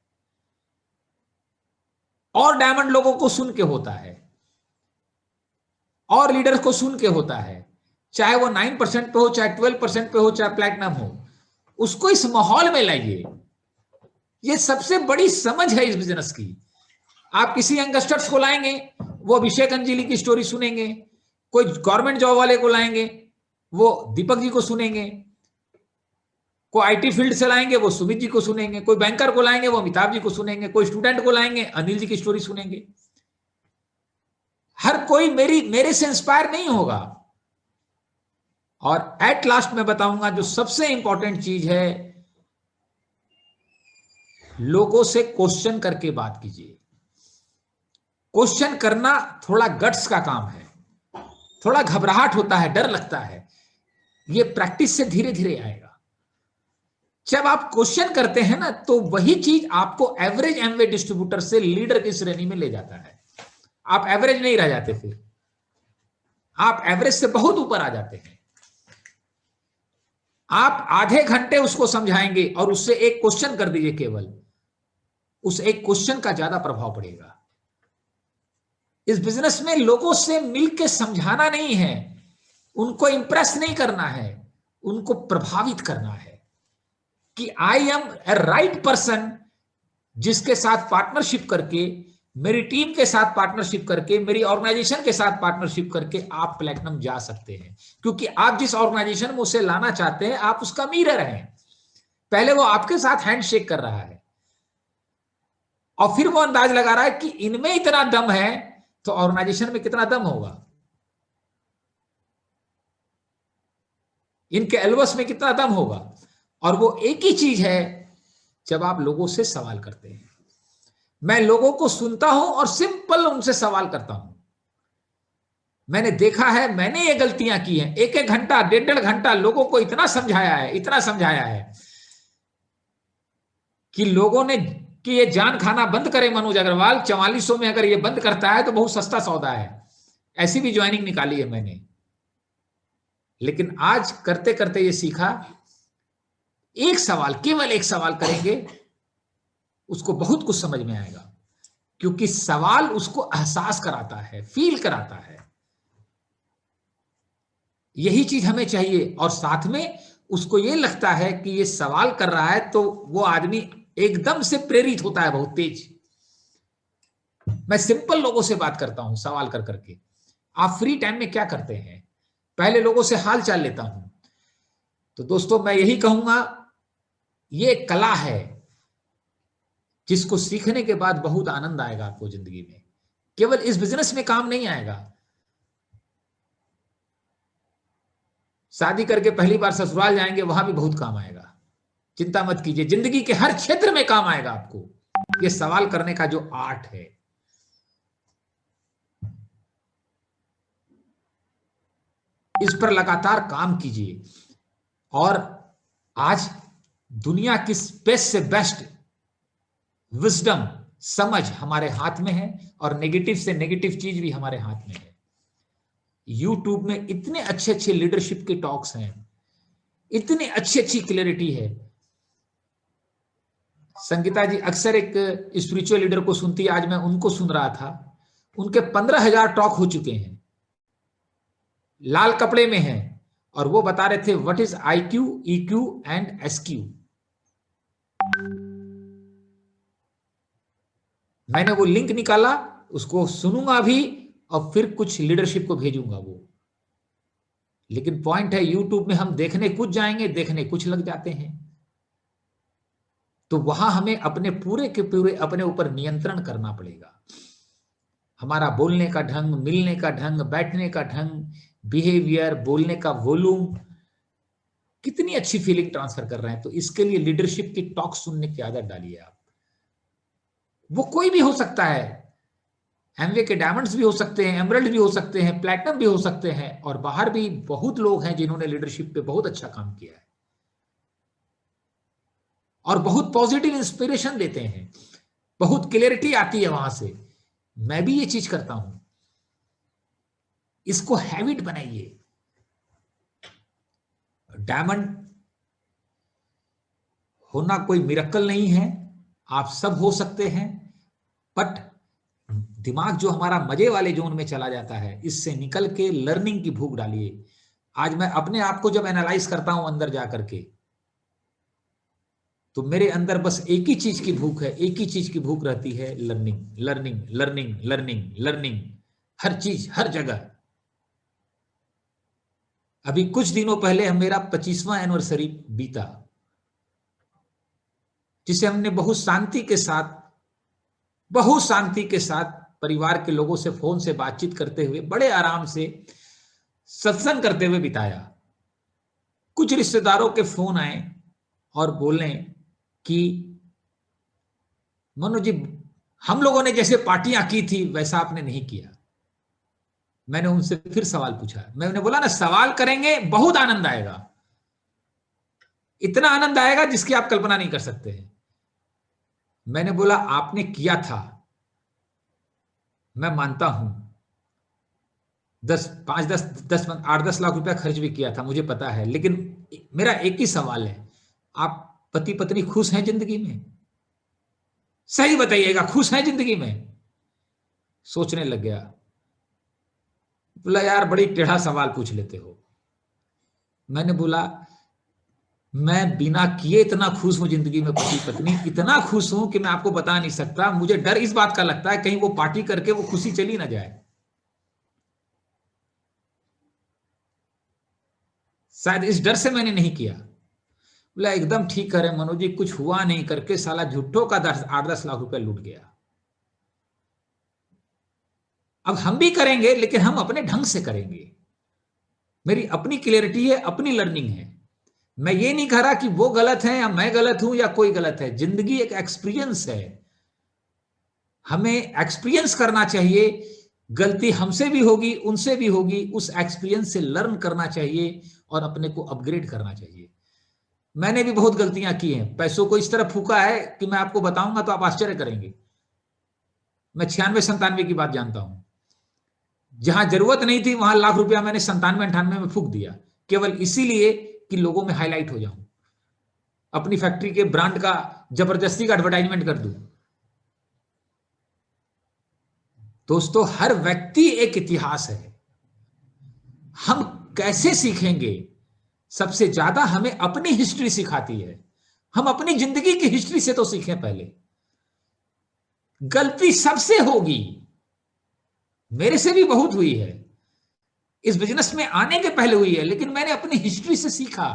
और डायमंड लोगों को सुन के होता है, और लीडर्स को सुन के होता है, चाहे वो 9% पे हो, चाहे 12% पे हो, चाहे प्लैटिनम हो। उसको इस माहौल में लाइए। ये सबसे बड़ी समझ है इस बिजनेस की। आप किसी यंगस्टर्स को लाएंगे, वो अभिषेक अंजलि की स्टोरी सुनेंगे। कोई गवर्नमेंट जॉब वाले को लाएंगे, वो दीपक जी को सुनेंगे। कोई आईटी फील्ड से लाएंगे, वो सुमित जी को सुनेंगे। कोई बैंकर को लाएंगे, वो अमिताभ जी को सुनेंगे। कोई स्टूडेंट को लाएंगे, अनिल जी की स्टोरी सुनेंगे। हर कोई मेरे से इंस्पायर नहीं होगा। और एट लास्ट में बताऊंगा, जो सबसे इंपॉर्टेंट चीज है, लोगों से क्वेश्चन करके बात कीजिए। क्वेश्चन करना थोड़ा गट्स का काम है, थोड़ा घबराहट होता है, डर लगता है। ये प्रैक्टिस से धीरे धीरे आएगा। जब आप क्वेश्चन करते हैं ना, तो वही चीज आपको एवरेज एमवे डिस्ट्रीब्यूटर से लीडर की श्रेणी में ले जाता है। आप एवरेज नहीं रह जाते, फिर आप एवरेज से बहुत ऊपर आ जाते हैं। आप आधे घंटे उसको समझाएंगे और उससे एक क्वेश्चन कर दीजिए, केवल उस एक क्वेश्चन का ज्यादा प्रभाव पड़ेगा। इस बिजनेस में लोगों से मिलकर समझाना नहीं है, उनको इंप्रेस नहीं करना है, उनको प्रभावित करना है कि I am a right person, जिसके साथ पार्टनरशिप करके, मेरी टीम के साथ पार्टनरशिप करके, मेरी ऑर्गेनाइजेशन के साथ पार्टनरशिप करके आप प्लैटिनम जा सकते हैं। क्योंकि आप जिस ऑर्गेनाइजेशन में उसे लाना चाहते हैं, आप उसका मिरर हैं। पहले वो आपके साथ हैंडशेक कर रहा है, और फिर वो अंदाज लगा रहा है कि इनमें इतना दम है, तो ऑर्गेनाइजेशन में कितना दम होगा, इनके एल्बस में कितना दम होगा। और वो एक ही चीज है, जब आप लोगों से सवाल करते हैं। मैं लोगों को सुनता हूं और सिंपल उनसे सवाल करता हूं। मैंने देखा है, मैंने ये गलतियां की हैं। 1-1 घंटा, 1.5 घंटा लोगों को इतना समझाया है, इतना समझाया है कि लोगों ने कि ये जान खाना बंद करे मनोज अग्रवाल, 4400 में अगर ये बंद करता है तो बहुत सस्ता सौदा है। ऐसी भी ज्वाइनिंग निकाली है मैंने। लेकिन आज करते करते ये सीखा, एक सवाल, केवल एक सवाल करेंगे, उसको बहुत कुछ समझ में आएगा। क्योंकि सवाल उसको एहसास कराता है, फील कराता है। यही चीज हमें चाहिए। और साथ में उसको ये लगता है कि ये सवाल कर रहा है, तो वो आदमी एकदम से प्रेरित होता है, बहुत तेज। मैं सिंपल लोगों से बात करता हूं सवाल कर करके। आप फ्री टाइम में क्या करते हैं? पहले लोगों से हाल चाल लेता हूं। तो दोस्तों, मैं यही कहूंगा, ये कला है जिसको सीखने के बाद बहुत आनंद आएगा आपको जिंदगी में। केवल इस बिजनेस में काम नहीं आएगा। शादी करके पहली बार ससुराल जाएंगे, वहां भी बहुत काम आएगा। चिंता मत कीजिए, जिंदगी के हर क्षेत्र में काम आएगा आपको। ये सवाल करने का जो आर्ट है, इस पर लगातार काम कीजिए। और आज दुनिया की बेस्ट से बेस्ट विजडम, समझ हमारे हाथ में है, और नेगेटिव से नेगेटिव चीज भी हमारे हाथ में है। यूट्यूब में इतने अच्छे अच्छे लीडरशिप के टॉक्स हैं, इतनी अच्छी अच्छी क्लैरिटी है। संगीता जी अक्सर एक स्पिरिचुअल लीडर को सुनती है, आज मैं उनको सुन रहा था। उनके 15,000 टॉक हो चुके हैं, लाल कपड़े में हैं, और वो बता रहे थे what is IQ, EQ and SQ। मैंने वो लिंक निकाला, उसको सुनूंगा भी, और फिर कुछ लीडरशिप को भेजूंगा वो। लेकिन पॉइंट है, यूट्यूब में हम देखने कुछ जाएंगे, देखने कुछ लग जाते हैं। तो वहां हमें अपने पूरे के पूरे अपने ऊपर नियंत्रण करना पड़ेगा। हमारा बोलने का ढंग, मिलने का ढंग, बैठने का ढंग, बिहेवियर, बोलने का वॉल्यूम, कितनी अच्छी फीलिंग ट्रांसफर कर रहे हैं। तो इसके लिए लीडरशिप की टॉक सुनने की आदत डालिए आप। वो कोई भी हो सकता है, एमवे के डायमंड्स भी हो सकते हैं, एमरल्ड भी हो सकते हैं, प्लैटिनम भी हो सकते हैं, और बाहर भी बहुत लोग हैं जिन्होंने लीडरशिप पे बहुत अच्छा काम किया है और बहुत पॉजिटिव इंस्पिरेशन देते हैं, बहुत क्लियरिटी आती है वहां से। मैं भी ये चीज करता हूं। इसको हैबिट बनाइए। डायमंड होना कोई मिरेकल नहीं है, आप सब हो सकते हैं, बट दिमाग जो हमारा मजे वाले जोन में चला जाता है, इससे निकल के लर्निंग की भूख डालिए। आज मैं अपने आप को जब एनालाइज करता हूं अंदर जाकर के, तो मेरे अंदर बस एक ही चीज की भूख है, एक ही चीज की भूख रहती है, learning learning learning learning learning, हर चीज हर जगह। अभी कुछ दिनों पहले हम मेरा 25वां एनिवर्सरी बीता, जिसे हमने बहुत शांति के साथ परिवार के लोगों से फोन से बातचीत करते हुए, बड़े आराम से सत्संग करते हुए बिताया। कुछ रिश्तेदारों के फोन आए और बोले कि मनोज जी, हम लोगों ने जैसे पार्टियां की थी वैसा आपने नहीं किया। मैंने उनसे फिर सवाल पूछा, मैंने बोला ना, सवाल करेंगे बहुत आनंद आएगा, इतना आनंद आएगा जिसकी आप कल्पना नहीं कर सकते हैं। मैंने बोला आपने किया था, मैं मानता हूं, 8-10 लाख रुपया खर्च भी किया था, मुझे पता है, लेकिन मेरा एक ही सवाल है, आप पति पत्नी खुश हैं जिंदगी में? सही बताइएगा, खुश हैं जिंदगी में? सोचने लग गया, बोला यार बड़ी टेढ़ा सवाल पूछ लेते हो। मैंने बोला मैं बिना किए इतना खुश हूं जिंदगी में, पति पत्नी, इतना खुश हूं कि मैं आपको बता नहीं सकता। मुझे डर इस बात का लगता है कहीं वो पार्टी करके वो खुशी चली ना जाए, शायद इस डर से मैंने नहीं किया। बोला एकदम ठीक करे मनोज जी, कुछ हुआ नहीं करके साला झूठों का 8-10 लाख रुपया लूट गया। अब हम भी करेंगे, लेकिन हम अपने ढंग से करेंगे। मेरी अपनी क्लियरिटी है, अपनी लर्निंग है। मैं ये नहीं कह रहा कि वो गलत है या मैं गलत हूं या कोई गलत है। जिंदगी एक एक्सपीरियंस है, हमें एक्सपीरियंस करना चाहिए। गलती हमसे भी होगी, उनसे भी होगी, उस एक्सपीरियंस से लर्न करना चाहिए और अपने को अपग्रेड करना चाहिए। मैंने भी बहुत गलतियां की हैं, पैसों को इस तरह फूका है कि मैं आपको बताऊंगा तो आप आश्चर्य करेंगे। मैं 96-97 की बात जानता हूं, जहां जरूरत नहीं थी वहां लाख रुपया मैंने 97-98 में फूक दिया, केवल इसीलिए कि लोगों में हाईलाइट हो जाऊं, अपनी फैक्ट्री के ब्रांड का जबरदस्ती का एडवर्टाइजमेंट कर दूं। दोस्तों, हर व्यक्ति एक इतिहास है। हम कैसे सीखेंगे? सबसे ज्यादा हमें अपनी हिस्ट्री सिखाती है। हम अपनी जिंदगी की हिस्ट्री से तो सीखें पहले। गलती सबसे होगी, मेरे से भी बहुत हुई है, इस बिजनेस में आने के पहले हुई है, लेकिन मैंने अपनी हिस्ट्री से सीखा।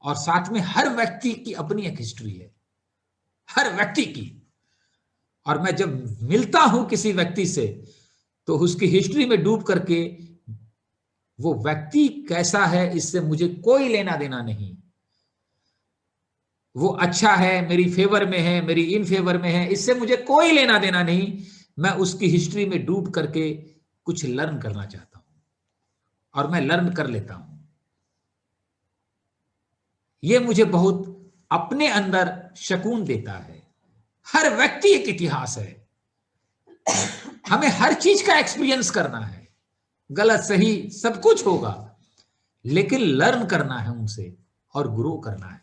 और साथ में हर व्यक्ति की अपनी एक हिस्ट्री है, हर व्यक्ति की। और मैं जब मिलता हूं किसी व्यक्ति से, तो उसकी हिस्ट्री में डूब करके वो व्यक्ति कैसा है इससे मुझे कोई लेना देना नहीं। वो अच्छा है, मेरी फेवर में है, मेरी इन फेवर में है, इससे मुझे कोई लेना देना नहीं। मैं उसकी हिस्ट्री में डूब करके कुछ लर्न करना चाहता हूं और मैं लर्न कर लेता हूं। ये मुझे बहुत अपने अंदर सुकून देता है। हर व्यक्ति एक इतिहास है, हमें हर चीज का एक्सपीरियंस करना है। गलत सही सब कुछ होगा, लेकिन लर्न करना है उनसे और ग्रो करना है।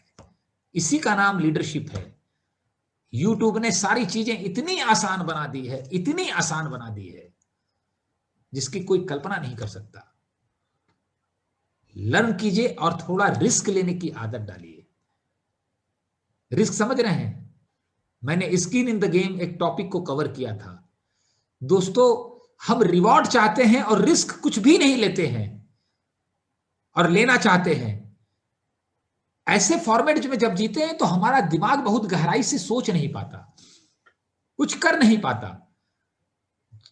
इसी का नाम लीडरशिप है। यूट्यूब ने सारी चीजें इतनी आसान बना दी है, इतनी आसान बना दी है, जिसकी कोई कल्पना नहीं कर सकता। लर्न कीजिए और थोड़ा रिस्क लेने की आदत डालिए। रिस्क समझ रहे हैं? मैंने स्किन इन द गेम एक टॉपिक को कवर किया था। दोस्तों, हम रिवॉर्ड चाहते हैं और रिस्क कुछ भी नहीं लेते हैं और लेना चाहते हैं। ऐसे फॉर्मेट में जब जीते हैं तो हमारा दिमाग बहुत गहराई से सोच नहीं पाता, कुछ कर नहीं पाता।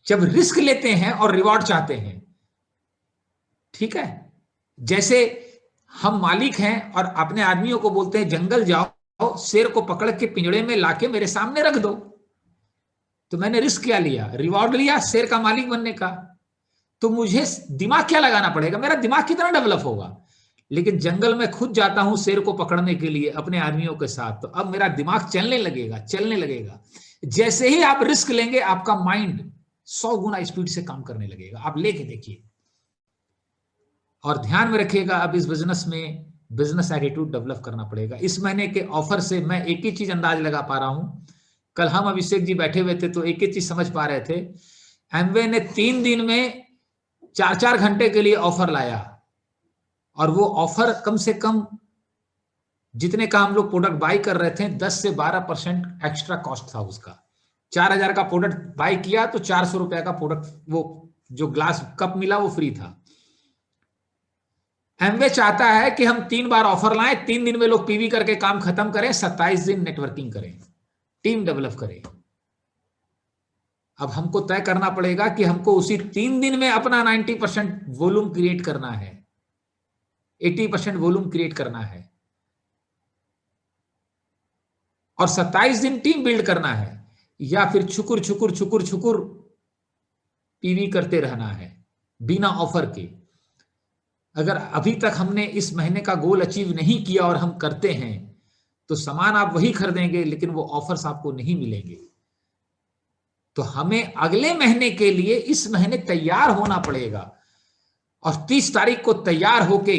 जब रिस्क लेते हैं और रिवॉर्ड चाहते हैं ठीक है, जैसे हम मालिक हैं और अपने आदमियों को बोलते हैं जंगल जाओ, शेर को पकड़ के पिंजड़े में लाके मेरे सामने रख दो, तो मैंने रिस्क क्या लिया, रिवॉर्ड लिया शेर का मालिक बनने का। तो मुझे दिमाग क्या लगाना पड़ेगा, मेरा दिमाग कितना डेवलप होगा। लेकिन जंगल में खुद जाता हूं शेर को पकड़ने के लिए अपने आदमियों के साथ, तो अब मेरा दिमाग चलने लगेगा, चलने लगेगा। जैसे ही आप रिस्क लेंगे आपका माइंड 100 गुना स्पीड से काम करने लगेगा। आप लेके देखिए और ध्यान में रखिएगा, अब इस बिजनेस में बिजनेस एटीट्यूड डेवलप करना पड़ेगा। इस महीने के ऑफर से मैं एक ही चीज अंदाज लगा पा रहा हूं, कल हम अभिषेक जी बैठे हुए थे तो एक ही चीज समझ पा रहे थे, एमवे ने 3 दिन में 4-4 घंटे के लिए ऑफर लाया, और वो ऑफर कम से कम जितने का हम लोग प्रोडक्ट बाई कर रहे थे 10 से 12% एक्स्ट्रा कॉस्ट था उसका। 4000 का प्रोडक्ट बाई किया तो 400 रुपए का प्रोडक्ट, वो जो ग्लास कप मिला वो फ्री था। एमवे चाहता है कि हम 3 बार ऑफर लाएं, 3 दिन में लोग पीवी करके काम खत्म करें, 27 दिन नेटवर्किंग करें, टीम डेवलप करें। अब हमको तय करना पड़ेगा कि हमको उसी 3 दिन में अपना 90% वॉल्यूम क्रिएट करना है, 80% वॉल्यूम क्रिएट करना है, और 27 दिन टीम बिल्ड करना है, या फिर छुकुर छुकुर छुकुर छुकुर पीवी करते रहना है बिना ऑफर के। अगर अभी तक हमने इस महीने का गोल अचीव नहीं किया और हम करते हैं तो सामान आप वही खरीदेंगे लेकिन वो ऑफर्स आपको नहीं मिलेंगे। तो हमें अगले महीने के लिए इस महीने तैयार होना पड़ेगा, और 30 तारीख को तैयार होके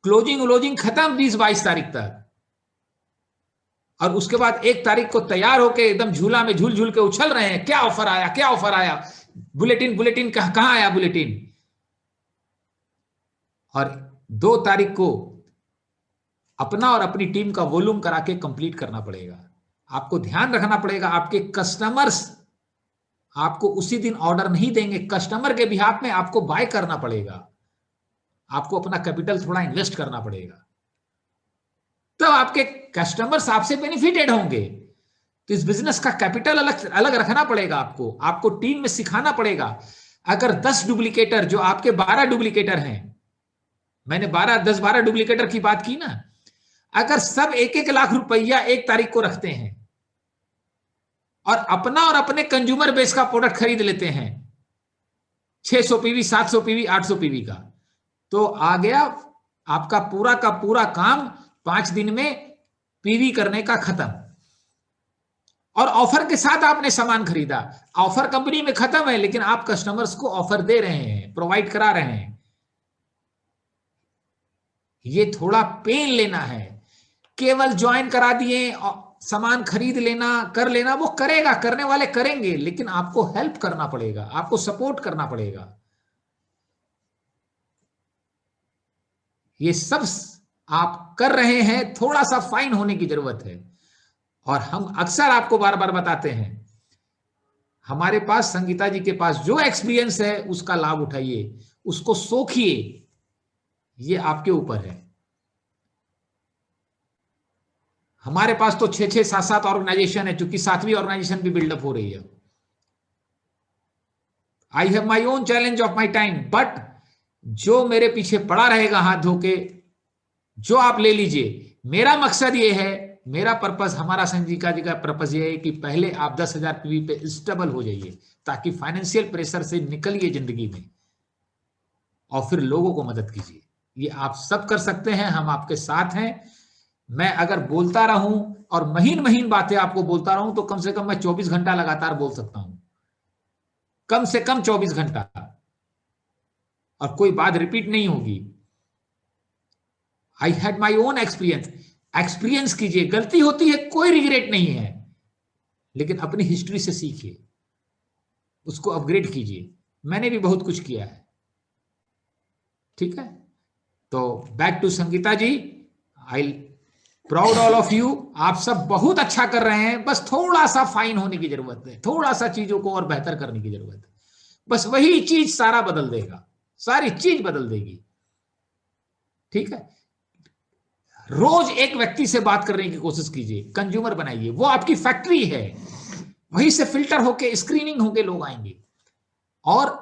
क्लोजिंग खत्म 20-22 तारीख तक, और उसके बाद 1 तारीख को तैयार होके एकदम झूला में झूल झूल के उछल रहे हैं, क्या ऑफर आया, क्या ऑफर आया, बुलेटिन कहां आया बुलेटिन। और 2 तारीख को अपना और अपनी टीम का वॉल्यूम करा के कंप्लीट करना पड़ेगा। आपको ध्यान रखना पड़ेगा, आपके कस्टमर्स आपको उसी दिन ऑर्डर नहीं देंगे, कस्टमर के बिहाफ में आपको बाय करना पड़ेगा, आपको अपना कैपिटल थोड़ा इन्वेस्ट करना पड़ेगा, तब आपके कस्टमर्स आपसे बेनिफिटेड होंगे। तो इस बिजनेस का कैपिटल अलग अलग रखना पड़ेगा, आपको टीम में सिखाना पड़ेगा। अगर 10 डुप्लीकेटर जो आपके 12 डुप्लीकेटर हैं, मैंने 10-12 डुप्लीकेटर की बात की ना, अगर सब 1-1 लाख रुपया 1 तारीख को रखते हैं और अपना और अपने कंज्यूमर बेस का प्रोडक्ट खरीद लेते हैं 600 पीवी, 700 पीवी, 800 पीवी का, तो आ गया आपका पूरा का पूरा काम 5 दिन में पीवी करने का खत्म। और ऑफर के साथ आपने सामान खरीदा, ऑफर कंपनी में खत्म है लेकिन आप कस्टमर्स को ऑफर दे रहे हैं, प्रोवाइड करा रहे हैं। ये थोड़ा पेन लेना है, केवल ज्वाइन करा दिए, सामान खरीद लेना, कर लेना, वो करेगा, करने वाले करेंगे, लेकिन आपको हेल्प करना पड़ेगा, आपको सपोर्ट करना पड़ेगा। ये सब आप कर रहे हैं, थोड़ा सा फाइन होने की जरूरत है। और हम अक्सर आपको बार बार बताते हैं, हमारे पास, संगीता जी के पास जो एक्सपीरियंस है उसका लाभ उठाइए, उसको सोखिए, ये आपके ऊपर है। हमारे पास तो 6-6, 7-7 ऑर्गेनाइजेशन है, क्योंकि 7वीं ऑर्गेनाइजेशन भी बिल्डअप हो रही है। I have my own challenge of my time, but जो मेरे पीछे पड़ा रहेगा हाथ धो के, जो आप ले लीजिए। मेरा मकसद ये है, मेरा पर्पस, हमारा संजीका जी का पर्पस ये है कि पहले आप 10,000 पीवी पे स्टेबल हो जाइए, ताकि फाइनेंशियल प्रेशर से निकलिए जिंदगी में, और फिर लोगों को मदद कीजिए। ये आप सब कर सकते हैं, हम आपके साथ हैं। मैं अगर बोलता रहूं और महीन बातें आपको बोलता रहूं तो कम से कम मैं 24 घंटा लगातार बोल सकता हूं, कम से कम 24 घंटा, और कोई बात रिपीट नहीं होगी। I had my own experience कीजिए, गलती होती है, कोई रिग्रेट नहीं है, लेकिन अपनी हिस्ट्री से सीखिए, उसको अपग्रेड कीजिए। मैंने भी बहुत कुछ किया है, ठीक है। तो back to Sangeeta ji, I proud all of you, आप सब बहुत अच्छा कर रहे हैं, बस थोड़ा सा फाइन होने की जरूरत है, थोड़ा सा चीजों को और बेहतर करने की जरूरत है, बस वही चीज सारा बदल देगा, सारी चीज बदल देगी, ठीक है। रोज एक व्यक्ति से बात करने की कोशिश कीजिए, कंज्यूमर बनाइए, वो आपकी फैक्ट्री है, वहीं से फिल्टर होके, स्क्रीनिंग होके लोग आएंगे। और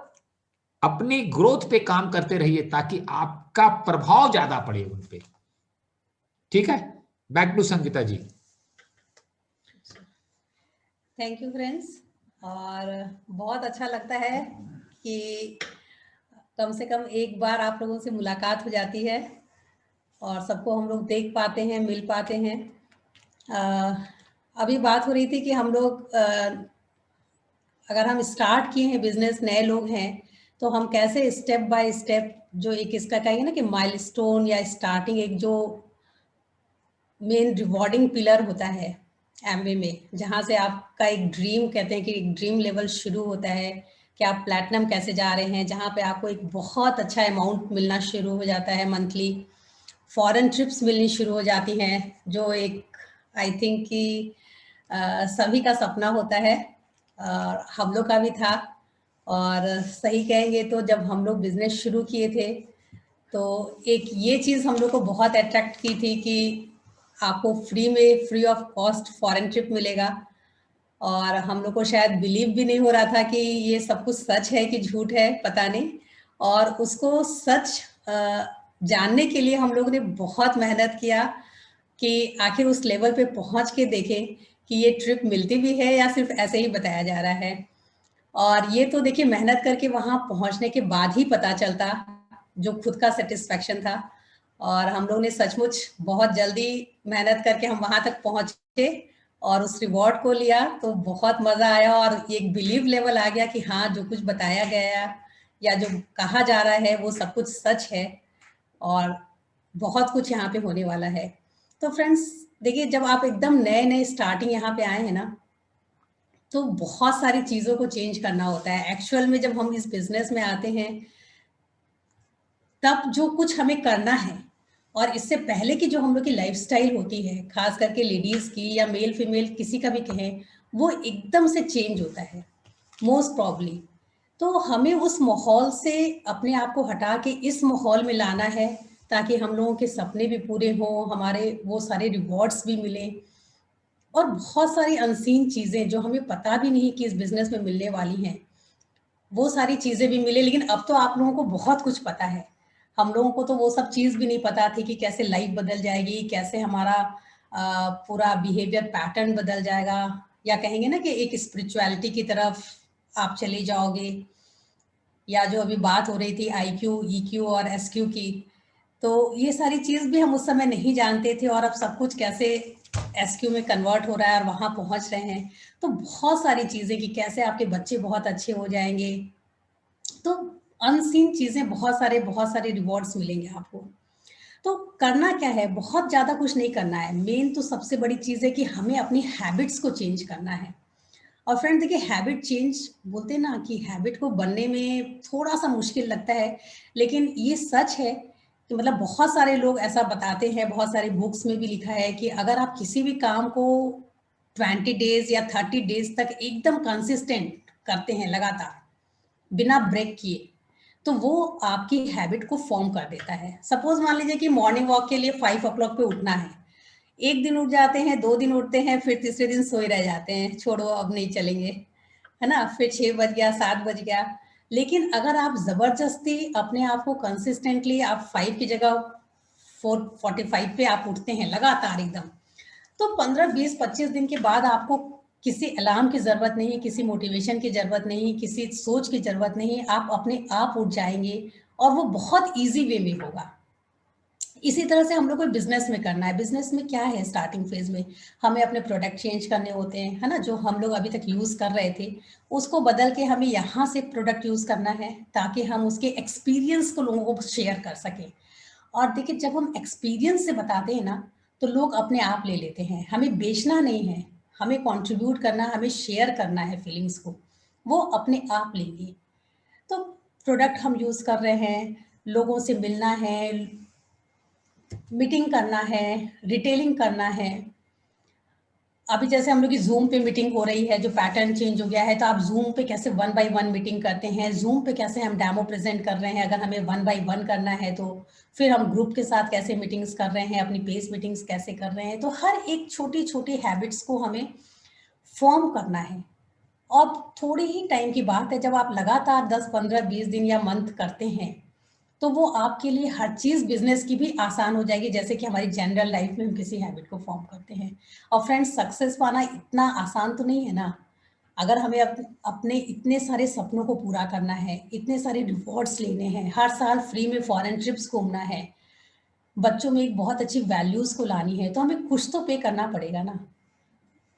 अपनी ग्रोथ पे काम करते रहिए ताकि आपका प्रभाव ज्यादा पड़े उन पे। ठीक है, back to Sangeeta ji. Thank you friends. और बहुत अच्छा लगता है कि कम से कम एक बार आप लोगों से मुलाकात हो जाती है और सबको हम लोग देख पाते हैं, मिल पाते हैं। अभी बात हो रही थी कि हम लोग अगर हम स्टार्ट किए हैं बिजनेस, नए लोग हैं, तो हम कैसे स्टेप बाय स्टेप जो एक इसका कहेंगे ना कि माइलस्टोन या स्टार्टिंग एक जो मेन रिवॉर्डिंग पिलर होता है एमवे में, जहाँ से आपका एक ड्रीम कहते हैं कि एक ड्रीम लेवल शुरू होता है कि आप प्लैटिनम कैसे जा रहे हैं, जहाँ पे आपको एक बहुत अच्छा अमाउंट मिलना शुरू हो जाता है मंथली, फॉरेन ट्रिप्स मिलनी शुरू हो जाती हैं, जो एक आई थिंक कि सभी का सपना होता है और हम लोग का भी था। और सही कहेंगे तो जब हम लोग बिजनेस शुरू किए थे तो एक ये चीज़ हम लोग को बहुत अट्रैक्ट की थी कि आपको फ्री में, free of cost foreign trip मिलेगा। और हम लोग को शायद बिलीव भी नहीं हो रहा था कि ये सब कुछ सच है कि झूठ है, पता नहीं। और उसको सच जानने के लिए हम लोगों ने बहुत मेहनत किया कि आखिर उस लेवल पे पहुंच के देखें कि ये ट्रिप मिलती भी है या सिर्फ ऐसे ही बताया जा रहा है। और ये तो देखिए मेहनत करके वहां पहुंचने के बाद ही पता चलता, जो खुद का सेटिस्फेक्शन था। और हम लोग ने सचमुच बहुत जल्दी मेहनत करके हम वहां तक पहुंचे और उस रिवॉर्ड को लिया, तो बहुत मजा आया और एक बिलीव लेवल आ गया कि हाँ, जो कुछ बताया गया या जो कहा जा रहा है वो सब कुछ सच है और बहुत कुछ यहाँ पे होने वाला है। तो फ्रेंड्स देखिए, जब आप एकदम नए नए स्टार्टिंग यहाँ पे आए हैं ना, तो बहुत सारी चीज़ों को चेंज करना होता है। एक्चुअल में जब हम इस बिजनेस में आते हैं तब जो कुछ हमें करना है और इससे पहले की जो हम लोग की लाइफस्टाइल होती है, खास करके लेडीज की या मेल फीमेल किसी का भी कहें, वो एकदम से चेंज होता है मोस्ट प्रॉब्ली। तो हमें उस माहौल से अपने आप को हटा के इस माहौल में लाना है ताकि हम लोगों के सपने भी पूरे हों, हमारे वो सारे रिवॉर्ड्स भी मिलें और बहुत सारी अनसीन चीज़ें जो हमें पता भी नहीं कि इस बिजनेस में मिलने वाली हैं, वो सारी चीज़ें भी मिले। लेकिन अब तो आप लोगों को बहुत कुछ पता है, हम लोगों को तो वो सब चीज़ भी नहीं पता थी कि कैसे लाइफ बदल जाएगी, कैसे हमारा पूरा बिहेवियर पैटर्न बदल जाएगा, या कहेंगे ना कि एक स्पिरिचुअलिटी की तरफ आप चले जाओगे। या जो अभी बात हो रही थी आईक्यू, ईक्यू और एसक्यू की, तो ये सारी चीज़ भी हम उस समय नहीं जानते थे और अब सब कुछ कैसे एसक्यू में कन्वर्ट हो रहा है और वहाँ पहुँच रहे हैं। तो बहुत सारी चीज़ें कि कैसे आपके बच्चे बहुत अच्छे हो जाएंगे, तो अनसीन चीज़ें, बहुत सारे रिवॉर्ड्स मिलेंगे आपको। तो करना क्या है, बहुत ज़्यादा कुछ नहीं करना है। मेन तो सबसे बड़ी चीज़ है कि हमें अपनी हैबिट्स को चेंज करना है। और फ्रेंड देखिए, हैबिट चेंज बोलते हैं ना कि हैबिट को बनने में थोड़ा सा मुश्किल लगता है, लेकिन ये सच है कि मतलब बहुत सारे लोग ऐसा बताते हैं, बहुत सारे बुक्स में भी लिखा है कि अगर आप किसी भी काम को 20 डेज या 30 डेज तक एकदम कंसिस्टेंट करते हैं लगातार बिना ब्रेक किए, तो वो आपकी हैबिट को फॉर्म कर देता है। सपोज मान लीजिए कि मॉर्निंग वॉक के लिए 5 o'clock पे उठना है, एक दिन उठ जाते हैं, 2 दिन उठते हैं, फिर तीसरे दिन सोए रह जाते हैं, छोड़ो अब नहीं चलेंगे, है ना, फिर 6 बज गया, 7 बज गया। लेकिन अगर आप जबरदस्ती अपने आप को कंसिस्टेंटली आप 5 की जगह 4:45 पे आप उठते हैं लगातार एकदम, तो 15, 20, 25 दिन के बाद आपको किसी अलार्म की जरूरत नहीं, किसी मोटिवेशन की जरूरत नहीं, किसी सोच की जरूरत नहीं, आप अपने आप उठ जाएंगे और वो बहुत इजी वे में होगा। इसी तरह से हम लोग को बिजनेस में करना है। बिजनेस में क्या है, स्टार्टिंग फेज में हमें अपने प्रोडक्ट चेंज करने होते हैं, है ना, जो हम लोग अभी तक यूज कर रहे थे उसको बदल के हमें यहाँ से प्रोडक्ट यूज करना है ताकि हम उसके एक्सपीरियंस को लोगों को शेयर कर सकें। और देखिए, जब हम एक्सपीरियंस से बताते हैं ना, तो लोग अपने आप ले लेते हैं। हमें बेचना नहीं है, हमें कंट्रीब्यूट करना, हमें शेयर करना है फीलिंग्स को, वो अपने आप लेंगे। तो प्रोडक्ट हम यूज कर रहे हैं, लोगों से मिलना है, मीटिंग करना है, रिटेलिंग करना है। अभी जैसे हम लोग की जूम पे मीटिंग हो रही है, जो पैटर्न चेंज हो गया है, तो आप जूम पे कैसे 1 by 1 मीटिंग करते हैं, जूम पे कैसे हम डेमो प्रेजेंट कर रहे हैं, अगर हमें 1 by 1 करना है तो फिर हम ग्रुप के साथ कैसे मीटिंग्स कर रहे हैं, अपनी पेस मीटिंग्स कैसे कर रहे हैं। तो हर एक छोटी छोटी हैबिट्स को हमें फॉर्म करना है और थोड़ी ही टाइम की बात है, जब आप लगातार 10, 15, 20 दिन या मंथ करते हैं तो वो आपके लिए हर चीज़ बिजनेस की भी आसान हो जाएगी, जैसे कि हमारी जनरल लाइफ में हम किसी हैबिट को फॉर्म करते हैं। और फ्रेंड्स, सक्सेस पाना इतना आसान तो नहीं है ना। अगर हमें अपने इतने सारे सपनों को पूरा करना है, इतने सारे रिवॉर्ड्स लेने हैं, हर साल फ्री में फॉरेन ट्रिप्स घूमना है, बच्चों में एक बहुत अच्छी वैल्यूज को लानी है, तो हमें कुछ तो पे करना पड़ेगा ना।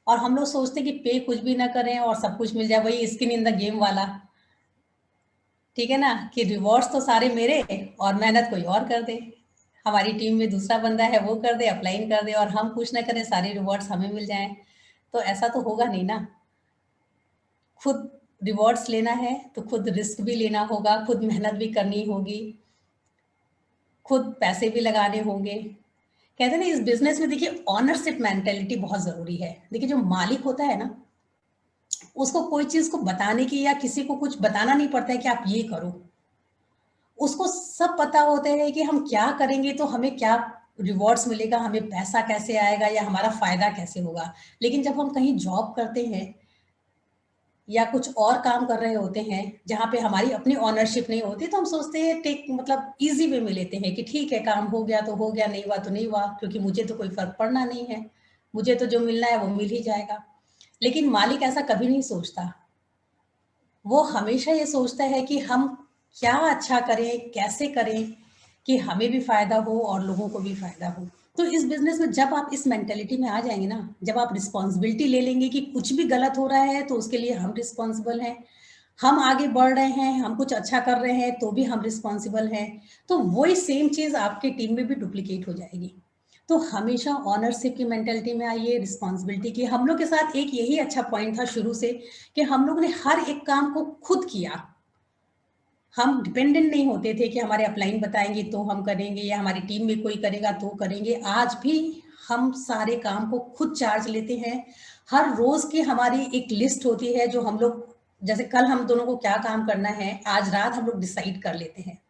और हम लोग सोचते हैं कि पे कुछ भी ना करें और सब कुछ मिल जाए, वही स्किन इन द गेम वाला, ठीक है ना, कि रिवॉर्ड्स तो सारे मेरे और मेहनत कोई और कर दे, हमारी टीम में दूसरा बंदा है वो कर दे, अप्लाइन कर दे, और हम कुछ ना करें, सारे रिवॉर्ड्स हमें मिल जाएं। तो ऐसा तो होगा नहीं ना। खुद रिवॉर्ड्स लेना है तो खुद रिस्क भी लेना होगा, खुद मेहनत भी करनी होगी, खुद पैसे भी लगाने होंगे। कहते हैं ना, इस बिजनेस में देखिए ऑनरशिप मेंटेलिटी बहुत जरूरी है। देखिए जो मालिक होता है ना, उसको कोई चीज को बताने की या किसी को कुछ बताना नहीं पड़ता है कि आप ये करो। उसको सब पता होता है कि हम क्या करेंगे तो हमें क्या रिवॉर्ड्स मिलेगा, हमें पैसा कैसे आएगा या हमारा फायदा कैसे होगा। लेकिन जब हम कहीं जॉब करते हैं या कुछ और काम कर रहे होते हैं जहाँ पे हमारी अपनी ऑनरशिप नहीं होती, तो हम सोचते हैं टेक मतलब इजी वे में लेते हैं कि ठीक है, काम हो गया तो हो गया, नहीं हुआ तो नहीं हुआ, क्योंकि मुझे तो कोई फर्क पड़ना नहीं है, मुझे तो जो मिलना है वो मिल ही जाएगा। लेकिन मालिक ऐसा कभी नहीं सोचता। वो हमेशा ये सोचता है कि हम क्या अच्छा करें, कैसे करें कि हमें भी फायदा हो और लोगों को भी फायदा हो। तो इस बिजनेस में जब आप इस मेंटेलिटी में आ जाएंगे ना, जब आप रिस्पॉन्सिबिलिटी ले लेंगे कि कुछ भी गलत हो रहा है तो उसके लिए हम रिस्पॉन्सिबल हैं, हम आगे बढ़ रहे हैं, हम कुछ अच्छा कर रहे हैं तो भी हम रिस्पॉन्सिबल हैं, तो वही सेम चीज आपके टीम में भी डुप्लीकेट हो जाएगी। तो हमेशा ऑनरशिप की मेंटेलिटी में आइए, रिस्पॉन्सिबिलिटी की। हम लोग के साथ एक यही अच्छा पॉइंट था शुरू से कि हम लोग ने हर एक काम को खुद किया। हम डिपेंडेंट नहीं होते थे कि हमारे अपलाइन बताएंगे तो हम करेंगे या हमारी टीम में कोई करेगा तो करेंगे। आज भी हम सारे काम को खुद चार्ज लेते हैं। हर रोज की हमारी एक लिस्ट होती है जो हम लोग, जैसे कल हम दोनों को क्या काम करना है, आज रात हम लोग डिसाइड कर लेते हैं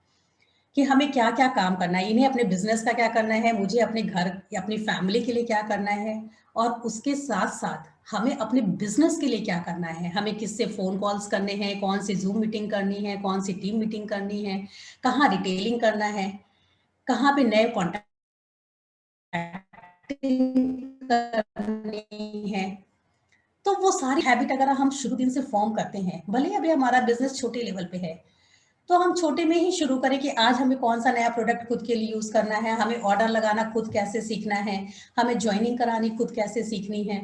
कि हमें क्या क्या काम करना है। इन्हें अपने बिजनेस का क्या करना है, मुझे अपने घर या अपनी फैमिली के लिए क्या करना है, और उसके साथ साथ हमें अपने बिजनेस के लिए क्या करना है। हमें किससे फोन कॉल्स करने हैं, कौन सी जूम मीटिंग करनी है, कौन सी टीम मीटिंग करनी है, कहाँ रिटेलिंग करना है, कहाँ पे नए कॉन्टैक्ट करनी है। तो वो सारी हैबिट अगर हम शुरू दिन से फॉर्म करते हैं, भले ही अभी हमारा बिजनेस छोटे लेवल पे है, तो हम छोटे में ही शुरू करें कि आज हमें कौन सा नया प्रोडक्ट खुद के लिए यूज करना है, हमें ऑर्डर लगाना खुद कैसे सीखना है, हमें ज्वाइनिंग करानी खुद कैसे सीखनी है,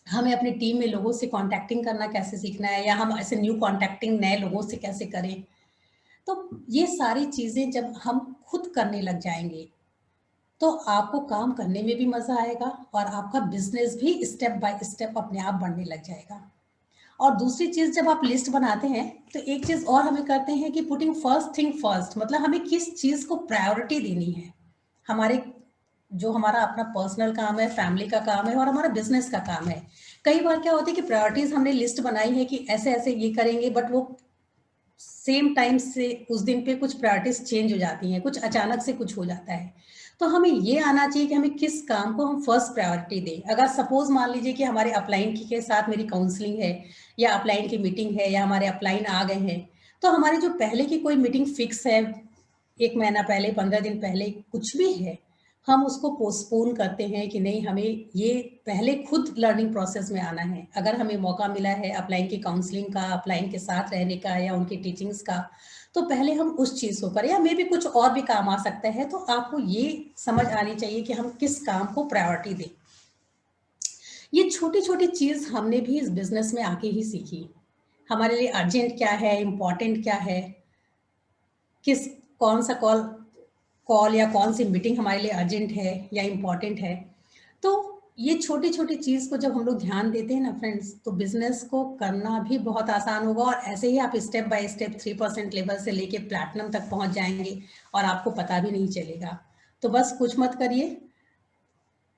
हमें अपनी टीम में लोगों से कॉन्टैक्टिंग करना कैसे सीखना है, या हम ऐसे न्यू कॉन्टैक्टिंग नए लोगों से कैसे करें। तो ये सारी चीजें जब हम खुद करने लग जाएंगे तो आपको काम करने में भी मजा आएगा और आपका बिजनेस भी स्टेप बाय स्टेप अपने आप बढ़ने लग जाएगा। और दूसरी चीज, जब आप लिस्ट बनाते हैं तो एक चीज और हमें करते हैं कि पुटिंग फर्स्ट थिंग फर्स्ट, मतलब हमें किस चीज को प्रायोरिटी देनी है। हमारे जो हमारा अपना पर्सनल काम है, फैमिली का काम है और हमारा बिजनेस का काम है, कई बार क्या होता है कि प्रायोरिटीज हमने लिस्ट बनाई है कि ऐसे ऐसे ये करेंगे, बट वो सेम टाइम से उस दिन पे कुछ प्रायोरिटीज चेंज हो जाती हैं, कुछ अचानक से कुछ हो जाता है। तो हमें ये आना चाहिए कि हमें किस काम को हम फर्स्ट प्रायोरिटी दें। अगर सपोज मान लीजिए कि हमारे अपलाइन के साथ मेरी काउंसलिंग है या अपलाइन की मीटिंग है या हमारे अपलाइन आ गए हैं, तो हमारी जो पहले की कोई मीटिंग फिक्स है, 1 महीना पहले, 15 दिन पहले, कुछ भी है, हम उसको पोस्टपोन करते हैं कि नहीं, हमें ये पहले खुद लर्निंग प्रोसेस में आना है। अगर हमें मौका मिला है अपलाइन की काउंसलिंग का, अपलाइन के साथ रहने का या उनकी टीचिंग्स का, तो पहले हम उस चीज को करें, या मे भी कुछ और भी काम आ सकता है। तो आपको ये समझ आनी चाहिए कि हम किस काम को प्रायोरिटी दें। ये छोटी छोटी चीज हमने भी इस बिजनेस में आके ही सीखी। हमारे लिए अर्जेंट क्या है, इम्पोर्टेंट क्या है, किस कौन सा कॉल कॉल या कौन सी मीटिंग हमारे लिए अर्जेंट है या इम्पोर्टेंट है। तो ये छोटी छोटी चीज को जब हम लोग ध्यान देते हैं ना फ्रेंड्स, तो बिजनेस को करना भी बहुत आसान होगा। और ऐसे ही आप स्टेप बाय स्टेप 3% लेवल से लेके प्लैटिनम तक पहुंच जाएंगे और आपको पता भी नहीं चलेगा। तो बस कुछ मत करिए,